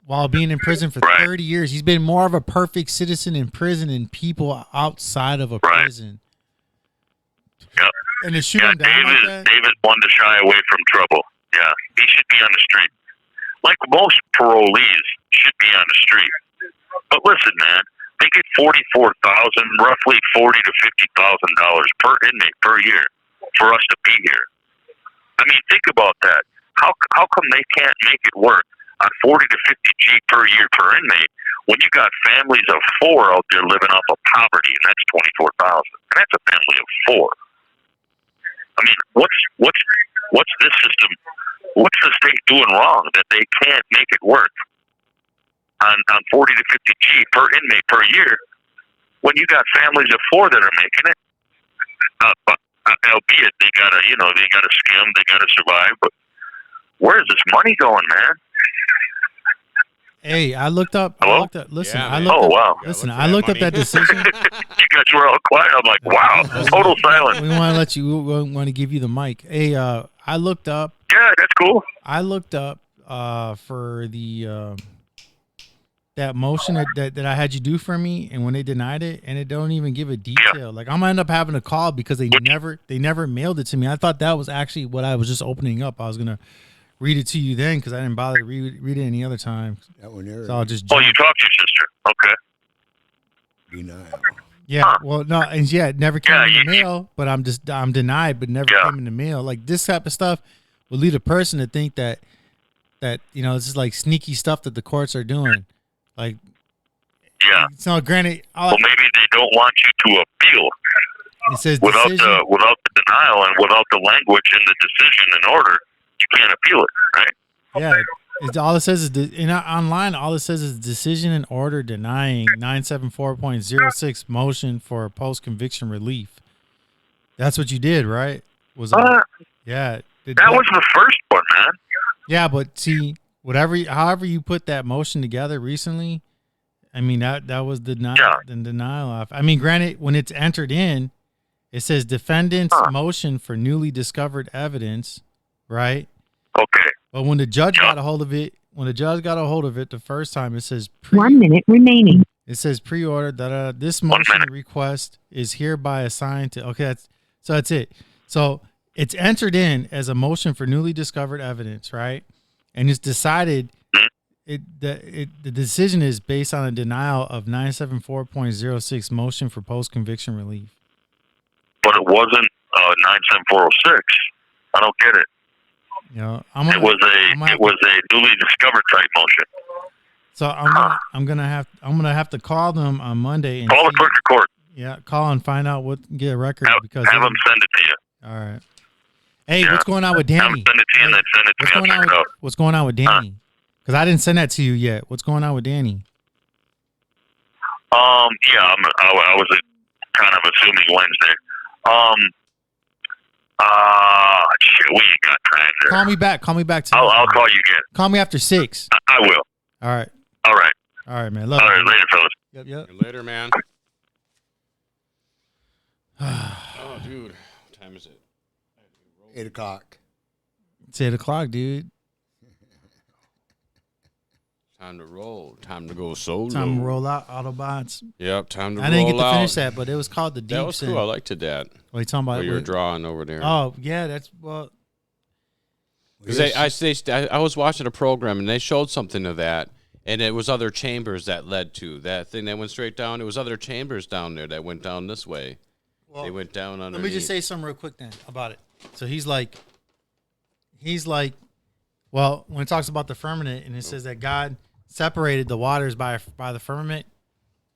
while being in prison for 30 years. He's been more of a perfect citizen in prison than people outside of a prison. Yep. And to shoot Yeah, him down like that? David wanted to shy away from trouble. Yeah, he should be on the street. Like most parolees should be on the street. But listen, man, they get $44,000, roughly $40,000 to $50,000 per inmate per year for us to be here. I mean, think about that. How come they can't make it work on 40 to 50 G per year per inmate when you got families of 4 out there living off of poverty, and that's 24,000, and that's a family of 4. I mean, what's this system? What's the state doing wrong that they can't make it work on 40 to 50 G per inmate per year when you got families of 4 that are making it? Albeit they gotta skim, they gotta survive. But where is this money going, man? Hey, I looked up. Hello? Listen, Yeah, I man. looked Oh, up. wow. Listen, look for I that looked up money. that decision. You guys were all quiet. I'm like, wow, total silence. We want to let you. We want to give you the mic. Hey, I looked up. Yeah, that's cool. I looked up for the that motion that I had you do for me, and when they denied it, and it don't even give a detail. Like I'm gonna end up having to call because they never mailed it to me. I thought that was actually what I was just opening up. I was gonna read it to you then because I didn't bother to read it any other time. That one there. So I'll just Oh, you talked to your sister. Okay. Denial. yeah. Well, no, and yeah, it never came Yeah, in the mail, but I'm denied, but never Yeah. came in the mail. Like this type of stuff will lead a person to think that this is like sneaky stuff that the courts are doing. Like, Yeah. so granted, Well, maybe they don't want you to appeal it says without decision. the denial and without the language in the decision in order. You can't appeal it, right? Yeah, all it says is online. All it says is decision and order denying 974.06 motion for post conviction relief. That's what you did, right? Yeah. That was the first one, man. Yeah, but see, however you put that motion together recently, I mean that was the denial of. I mean, granted, when it's entered in, it says defendant's motion for newly discovered evidence, right? Okay. But when the judge got a hold of it, the first time, it says 1 minute remaining. It says pre-order. This motion request is hereby assigned to. Okay, that's it. So it's entered in as a motion for newly discovered evidence, right? And it's decided. The decision is based on a denial of 974.06 motion for post-conviction relief. But it wasn't 97406. I don't get it. You know, It was a newly discovered type motion. So I'm gonna have to call them on Monday and Call the clerk of court. Yeah, call and find out get a record because Have them send it to you. All right. Hey, what's going on with Have them Danny? send it to you and then send it to me. I'll check it out. What's going on with Danny? Because I didn't send that to you yet. What's going on with Danny? Yeah, I was kind of assuming Wednesday. Shit, we ain't got time there. Call me back tonight. I'll call you again. Call me after 6. I will. All right. All Right, man. Love right, you. later, fellas. Yep. Later, man. Oh, dude. What time is it? 8 o'clock. It's 8 o'clock, dude. Time to roll. Time to go solo. Time to roll out Autobots. Yep, time to roll out. I didn't get to finish that, but it was called the DEEPS. That was cool. I liked it, that. What are you talking about? What you were drawing over there. Oh, yeah, that's, well. Because I was watching a program, and they showed something of that, and it was other chambers that led to that thing that went straight down. It was other chambers down there that went down this way. They went down underneath. Let me just say something real quick then about it. So he's like, well, when it talks about the firmament and it says that God separated the waters by the firmament,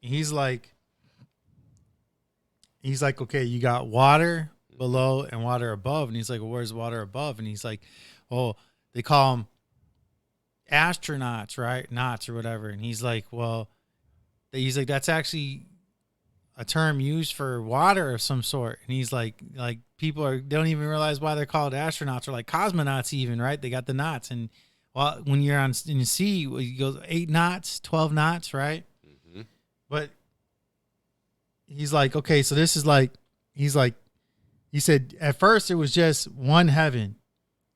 he's like, okay, you got water below and water above, and he's like, well, where's water above? And he's like, oh, they call them astronauts, right? Knots or whatever. And he's like, well, that's actually a term used for water of some sort. And he's like people don't even realize why they're called astronauts or like cosmonauts even, right? They got the knots. And well, when you're in the sea, it goes 8 knots, 12 knots, right? Mm-hmm. But he's like, okay, so this is like, he said at first it was just one heaven.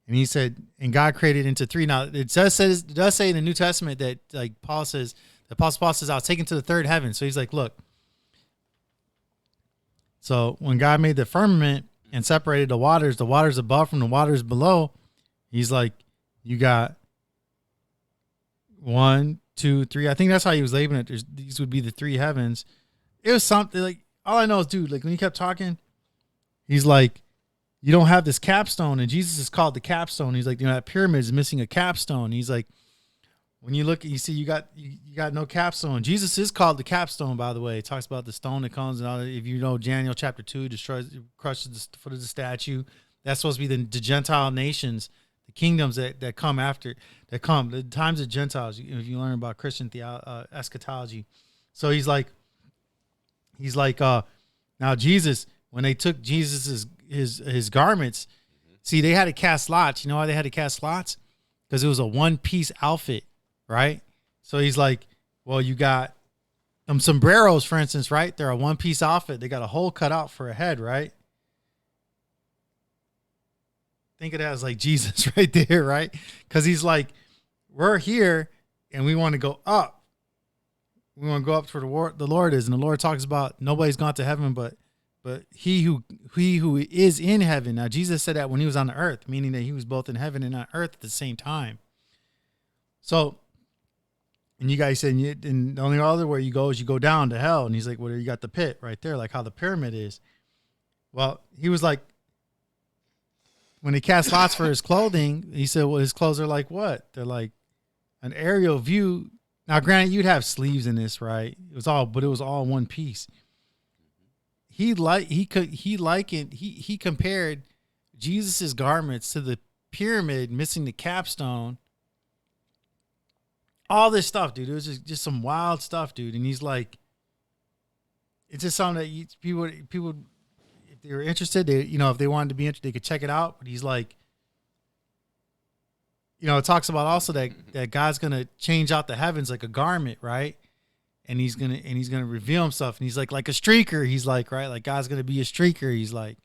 And he said, and God created into 3. Now it does say in the New Testament that like Paul says, the Apostle Paul says, I was taken to the 3rd heaven. So he's like, look, so when God made the firmament, and separated the waters above from the waters below. He's like, you got 1, 2, 3. I think that's how he was labeling it. These would be the 3 heavens. It was something like, all I know is, dude, like when he kept talking, he's like, you don't have this capstone, and Jesus is called the capstone. He's like, that pyramid is missing a capstone. He's like, when you look, you see you got no capstone. Jesus is called the capstone, by the way. It talks about the stone that comes and all that. If you know Daniel chapter 2, crushes the foot of the statue. That's supposed to be the Gentile nations, the kingdoms that come after, the times of Gentiles. If you learn about Christian eschatology. So he's like, now Jesus, when they took Jesus's his garments, see, they had to cast lots. You know why they had to cast lots? Because it was a one-piece outfit, right? So he's like, well, you got sombreros, for instance, right? They're a one-piece outfit. They got a hole cut out for a head, right? Think of that as like Jesus right there, right? Because he's like, we're here and we want to go up. We want to go up to where the Lord is. And the Lord talks about nobody's gone to heaven but he who is in heaven. Now, Jesus said that when he was on the earth, meaning that he was both in heaven and on earth at the same time. So, and you guys said, and the only other way you go is you go down to hell. And he's like, well, you got the pit right there, like how the pyramid is. Well, he was like, when he cast lots for his clothing, he said, well, his clothes are like what? They're like an aerial view. Now, granted, you'd have sleeves in this, right? It was all one piece. He compared Jesus's garments to the pyramid missing the capstone. All this stuff, dude. It was just some wild stuff, dude. And he's like, it's just something that people, if they were interested, if they wanted to be interested, they could check it out. But he's like, it talks about also that God's gonna change out the heavens like a garment, right? And he's gonna reveal himself, and he's like a streaker. He's like, right, like God's gonna be a streaker. He's like,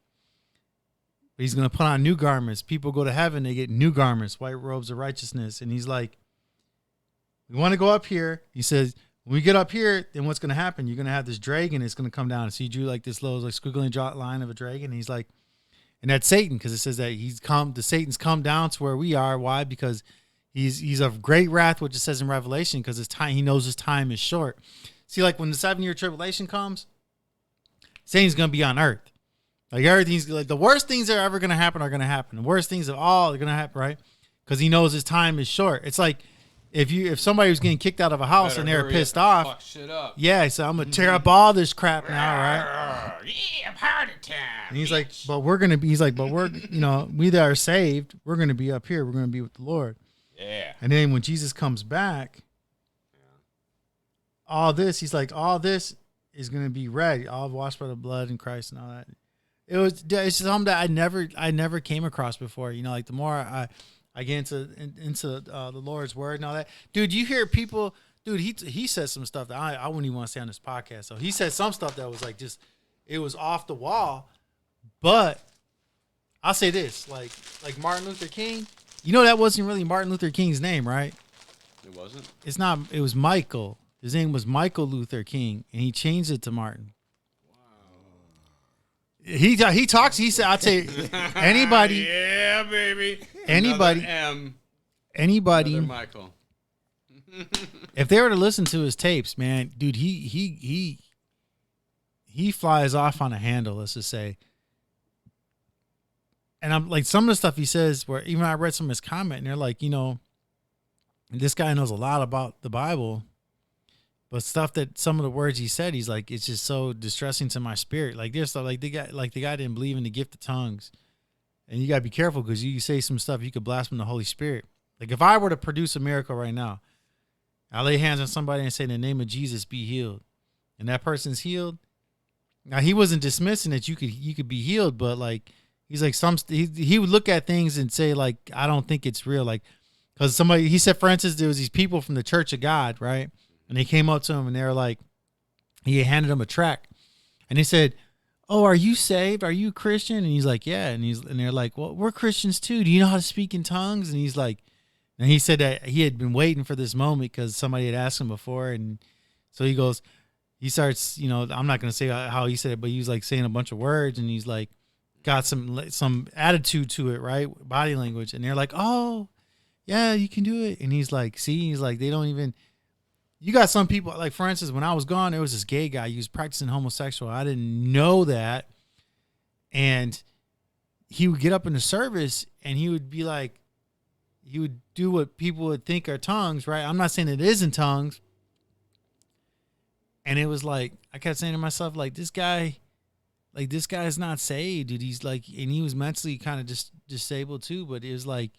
but he's gonna put on new garments. People go to heaven, they get new garments, white robes of righteousness. And he's like, we want to go up here. He says, when we get up here, then what's gonna happen? You're gonna have this dragon. It's gonna come down. And so he drew like this little squiggly dot line of a dragon. And he's like, and that's Satan, because it says that Satan's come down to where we are. Why? Because he's of great wrath, which it says in Revelation, because he knows his time is short. See, like when the 7-year tribulation comes, Satan's going to be on earth. Like everything's like the worst things that are ever going to happen are going to happen. The worst things of all are going to happen, right? Because he knows his time is short. It's like if somebody was getting kicked out of a house and they were pissed off. Fuck shit up. Yeah, so I'm going to tear up all this crap now, right? Yeah, party time. And he's like, but we're, we that are saved, we're going to be up here. We're going to be with the Lord. Yeah. And then when Jesus comes back, all this is going to be red, all washed by the blood in Christ and all that. It's something that I never came across before. Like the more I get into the Lord's word and all that. Dude, you hear people, dude, he said some stuff that I wouldn't even want to say on this podcast. So he said some stuff that was like it was off the wall. But I'll say this, like Martin Luther King, that wasn't really Martin Luther King's name, right? It wasn't? It's not. It was Michael. His name was Michael Luther King, and he changed it to Martin. Wow. He talks. He said, "I'll tell you, anybody." Yeah, baby. Anybody. Anybody. Another Michael. If they were to listen to his tapes, man, dude, he flies off on a handle. Let's just say. And I'm like, some of the stuff he says, where even I read some of his comment, and they're like, this guy knows a lot about the Bible, but stuff that some of the words he said, he's like, it's just so distressing to my spirit. Like there's stuff like the guy didn't believe in the gift of tongues, and you gotta be careful because you say some stuff you could blaspheme the Holy Spirit. Like if I were to produce a miracle right now, I lay hands on somebody and say, in the name of Jesus, be healed, and that person's healed. Now he wasn't dismissing that you could be healed, but like. He's like he would look at things and say like, I don't think it's real. Like, cause he said, for instance, there was these people from the Church of God, right? And they came up to him and they were like, he handed them a tract and they said, oh, are you saved? Are you a Christian? And he's like, yeah. And they're like, well, we're Christians too. Do you know how to speak in tongues? And he's like, and he said that he had been waiting for this moment because somebody had asked him before. And so he starts, I'm not going to say how he said it, but he was like saying a bunch of words and he's like, got some attitude to it, right? Body language. And they're like, oh, yeah, you can do it. And he's like, see, he's like, they don't even, you got some people, like, for instance, when I was gone, there was this gay guy. He was practicing homosexual. I didn't know that. And he would get up in the service and he would be like, he would do what people would think are tongues, right? I'm not saying it isn't tongues. And it was like, I kept saying to myself, like, this guy's not saved, dude. He's like, and he was mentally kind of just disabled too. But it was like,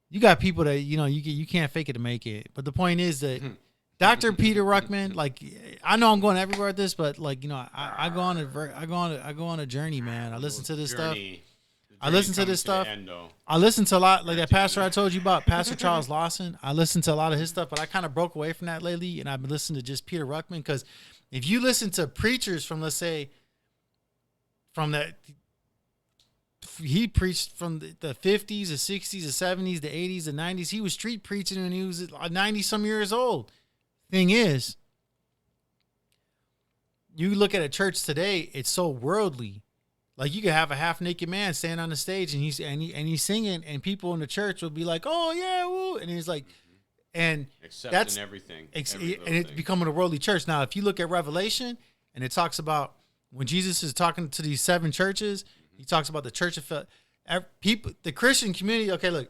you got people that, you know, you can't fake it to make it. But the point is that Dr. Peter Ruckman, like, I know I'm going everywhere with this, but like, you know, I go on a journey, man. I listen to this stuff. I listen to this stuff. I listen to a lot, like that pastor I told you about, Pastor Charles Lawson. I listen to a lot of his stuff, but I kind of broke away from that lately, and I've been listening to just Peter Ruckman, because if you listen to preachers from, let's say, from that, he preached from the 50s, the 60s, the 70s, the 80s, the 90s. He was street preaching when he was 90-some years old. Thing is, you look at a church today, it's so worldly. Like, you could have a half-naked man stand on the stage and he's singing, and people in the church will be like, "Oh yeah, woo!" And he's like, and accepting everything, and it's becoming a worldly church. Now, if you look at Revelation, and it talks about when Jesus is talking to these 7 churches, he talks about the church of people, the Christian community. Okay, look,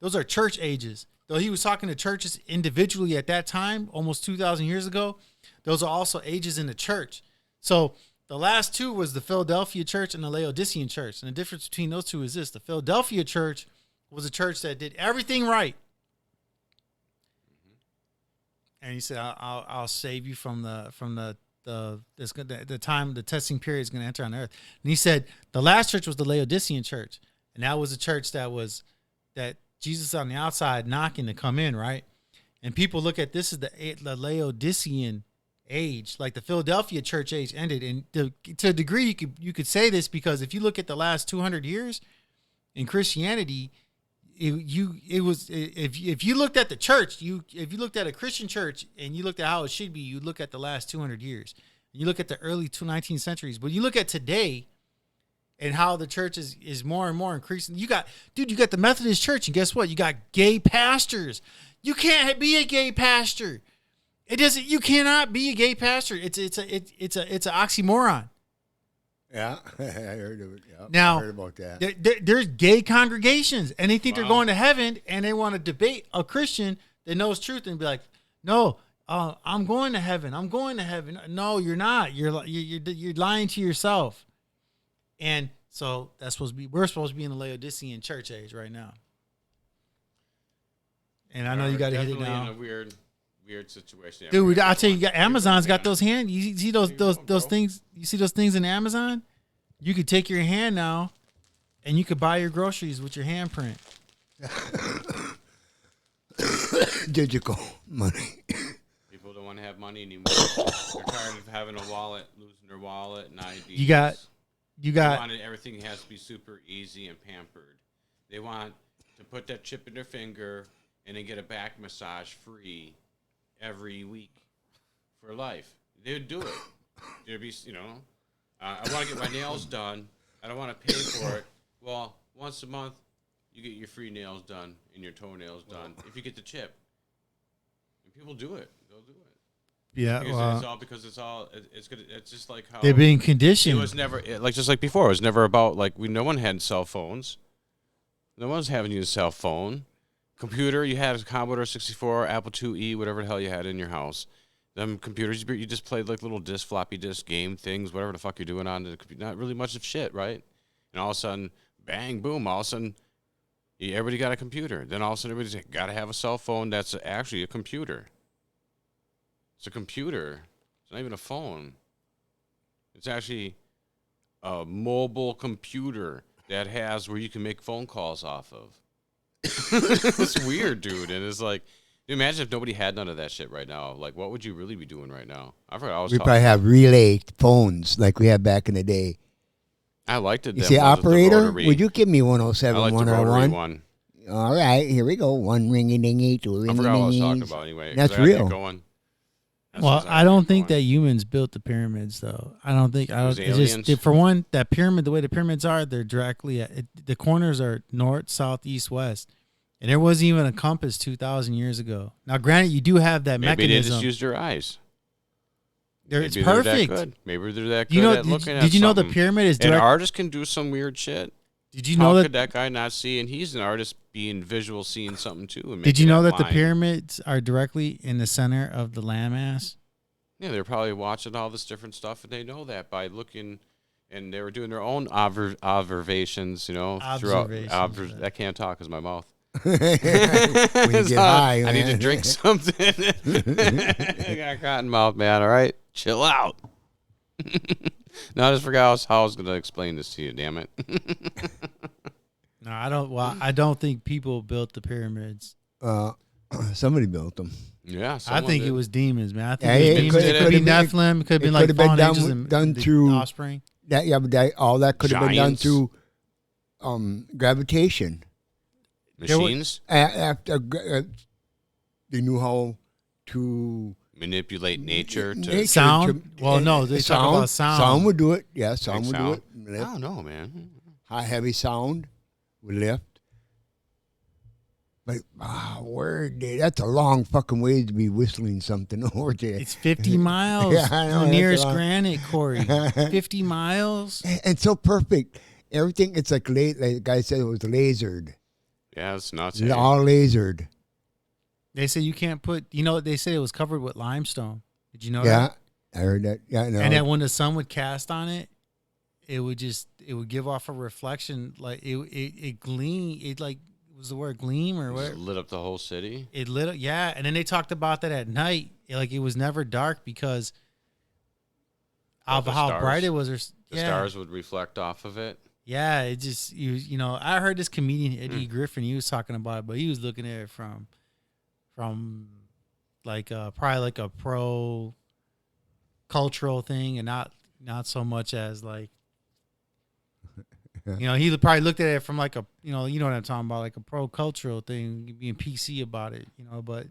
those are church ages. Though he was talking to churches individually at that time, almost 2,000 years ago, those are also ages in the church. So the last 2 was the Philadelphia church and the Laodicean church. And the difference between those 2 is this. The Philadelphia church was a church that did everything right. And he said, I'll save you from the time the testing period is going to enter on earth. And he said the last church was the Laodicean church. And that was a church that Jesus on the outside knocking to come in, right? And people look at this as the Laodicean age, like the Philadelphia church age ended. And to a degree, you could say this, because if you look at the last 200 years in Christianity, if you looked at the church, if you looked at a Christian church and you looked at how it should be, you look at the last 200 years. And you look at the early 19th centuries, but you look at today and how the church is more and more increasing. You got the Methodist church, and guess what? You got gay pastors. You can't be a gay pastor. You cannot be a gay pastor. It's an oxymoron. Yeah, I heard of it. Yeah, now, I heard about that. There's gay congregations, and they think they're going to heaven, and they want to debate a Christian that knows truth and be like, "No, I'm going to heaven. I'm going to heaven." No, you're not. You're lying to yourself. And so we're supposed to be in the Laodicean church age right now. And I know you got to hit it now. In a weird situation. Dude, I tell you, Amazon's got those hands. You see those things? You see those things in Amazon? You could take your hand now, and you could buy your groceries with your handprint. Digital money. People don't want to have money anymore. They're tired of having a wallet, losing their wallet, and IDs. They wanted everything has to be super easy and pampered. They want to put that chip in their finger and then get a back massage free every week for life. They would do it. There'd be, I want to get my nails done. I don't want to pay for it. Well, once a month, you get your free nails done and your toenails done if you get the chip. And people do it. They'll do it. Yeah, it's just like how they're being conditioned. It was never just like before. It was never about no one had cell phones. No one's having you a cell phone. Computer, you had a Commodore 64, Apple IIe, whatever the hell you had in your house. Them computers, you just played like little floppy disk game things, whatever the fuck you're doing on the computer. Not really much of shit, right? And all of a sudden, bang, boom, all of a sudden, everybody got a computer. Then all of a sudden, everybody's got to have a cell phone that's actually a computer. It's a computer. It's not even a phone. It's actually a mobile computer that has where you can make phone calls off of. It's weird, dude. And it's like, imagine if nobody had none of that shit right now. Like, what would you really be doing right now? I forgot. We probably have relay phones like we had back in the day. I liked it. You say, operator, would you give me 107, I like 101? The one. All right, here we go. One ringy dingy, two ringy dingy. I forgot what I was talking about anyway. That's real. Going. Well, I don't think that humans built the pyramids, though. I don't think. It's aliens? just for one, that pyramid, the way the pyramids are, they're directly the corners are north, south, east, west, and there wasn't even a compass 2,000 years ago. Now, granted, you do have that Maybe mechanism. they just used their eyes. It's Maybe perfect. They're that good. Maybe they're that good at looking at Did you know the something. pyramid is An direct? artist can do some weird shit. Did you How know could that guy not see? And he's an artist, being visual, seeing something too. And Did you know that the line. pyramids are directly in the center of the landmass? Yeah, they're probably watching all this different stuff, and they know that by looking, and they were doing their own observations, throughout. I can't talk because my mouth. When you get high, I need to man. drink something. I got cotton mouth, man. All right, chill out. No, I just forgot how I was going to explain this to you. Damn it. No, I don't. Well, I don't think people built the pyramids. Somebody built them. Yeah, I think did. it was demons, man. I think Yeah, it was it demons. could- It it could be could've been- Nephilim. It could have been it like could've been fallen done angels with- and done the through- offspring. All that could have been done Giants. through gravitation. Machines After they knew how to manipulate nature to. nature Sound? Well, no, they talk about sound. Sound would do it. Yeah, sound would sound? do it. I don't know, man. High, heavy sound would lift. But that's a long fucking way to be whistling something over there. It's 50 miles Yeah, I know, to the that's nearest a lot. granite, Corey. 50 miles? And so perfect. Everything, it's like the guy said it was lasered. Yeah, it's nuts. It's all lasered. They say you can't put, they say it was covered with limestone. Did you know Yeah, that? I heard that. Yeah, no. And that when the sun would cast on it, it would give off a reflection. Like it gleam. It like, was the word gleam or Just what? lit up the whole city. It lit up, yeah. And then they talked about that at night. Like it was never dark because of the how stars. bright it was. The stars would reflect off of it. Yeah, it just I heard this comedian Eddie Griffin. He was talking about it, but he was looking at it from like probably like a pro cultural thing, and not so much as like he probably looked at it from like a you know what I'm talking about, like a pro cultural thing, being PC about it, but.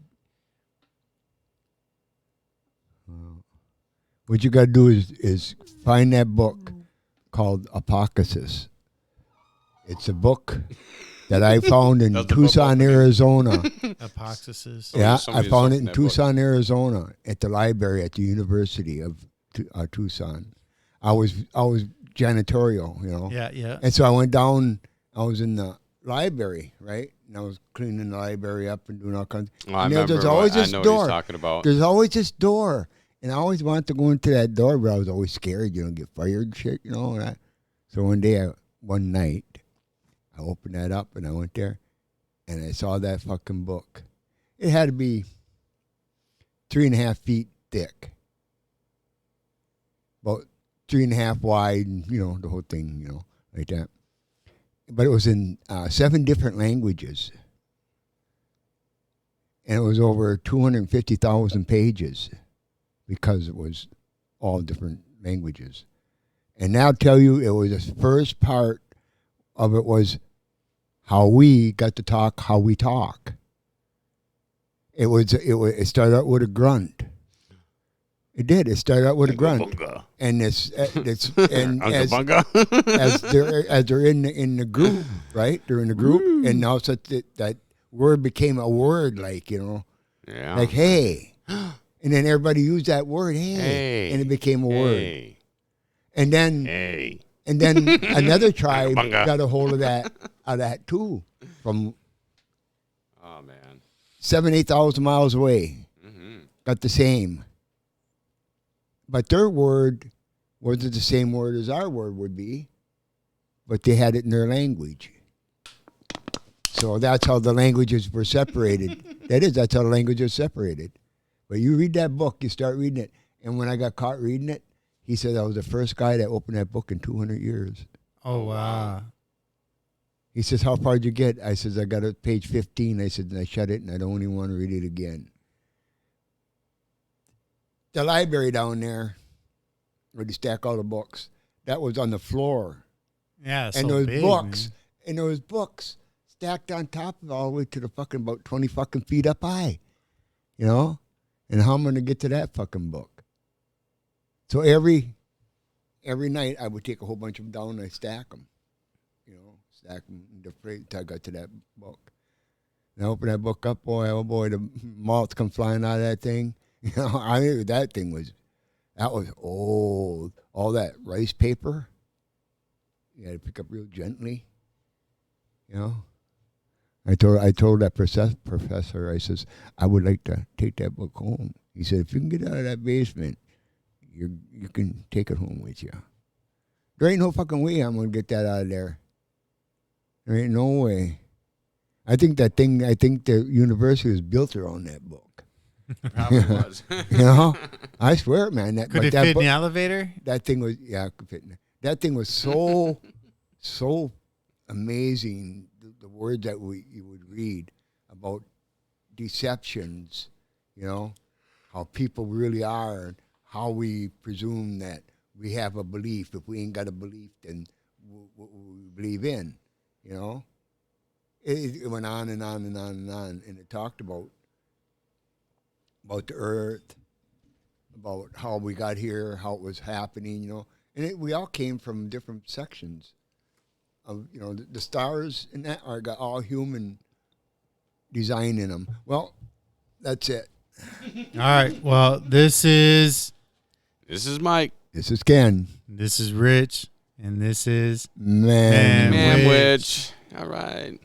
What you got to do is find that book called Apocryphus. It's a book that I found in Does the book Tucson, open it? Arizona. Apocryphus. Yeah, I somebody's found it opened in that book. Tucson, Arizona, at the library at the University of Tucson. I was janitorial, Yeah. and so I went down. I was in the library, right, and I was cleaning the library up and doing all kinds. Well, I And remember. there's always I this know what door. he's talking about. There's always this door, and I always wanted to go into that door, but I was always scared, get fired and shit, and that. So one night, I opened that up and I went there, and I saw that fucking book. It had to be 3.5 feet thick, about 3.5 wide, and the whole thing, like that. But it was in 7 different languages. And it was over 250,000 pages because it was all different languages. And now I'll tell you, it was the first part of it was how we got to talk, how we talk. It started out with a grunt. It did. It started out with a grunt. And as they're in the group, right? They're in the group, and now that word became a word, like Yeah. like hey, and then everybody used that word, hey, and it became a word. Hey. And then Hey. another tribe Bunga. got a hold of that too, from Oh man. 7,000-8,000 miles away. Mm-hmm. Got the same. But their word wasn't the same word as our word would be, but they had it in their language. So that's how the languages were separated. That's how the languages are separated. But you read that book, you start reading it. And when I got caught reading it, he said I was the first guy that opened that book in 200 years. Oh, wow. He says, how far did you get? I says, I got to page 15. I said, and I shut it, and I don't even want to read it again. The library down there, where they stack all the books, that was on the floor. Yeah, it's And so those big, books, man. and there was books stacked on top of it all the way to the fucking about 20 fucking feet up high. And how am I going to get to that fucking book? So every night I would take a whole bunch of them down and I stack them. Stack them in the fridge until I got to that book. And I open that book up, boy, oh boy, the moths come flying out of that thing. I knew that was old. All that rice paper, you had to pick up real gently. I told that professor, I says, I would like to take that book home. He said, if you can get out of that basement, you can take it home with you. There ain't no fucking way I'm going to get that out of there. There ain't no way. I think the university was built around that book. Probably was. I swear, man. Could it fit in the elevator? That thing was, it could fit in there. That thing was so amazing. The words that you would read about deceptions, how people really are, and how we presume that we have a belief. If we ain't got a belief, then what we believe in, It went on and on and on and on, and it talked about the earth, about how we got here, how it was happening, and we all came from different sections of, the stars and that are got all human design in them. Well, that's it. All right. Well, this is Mike. This is Ken. This is Rich, and this is Manwich. Manwich. All right.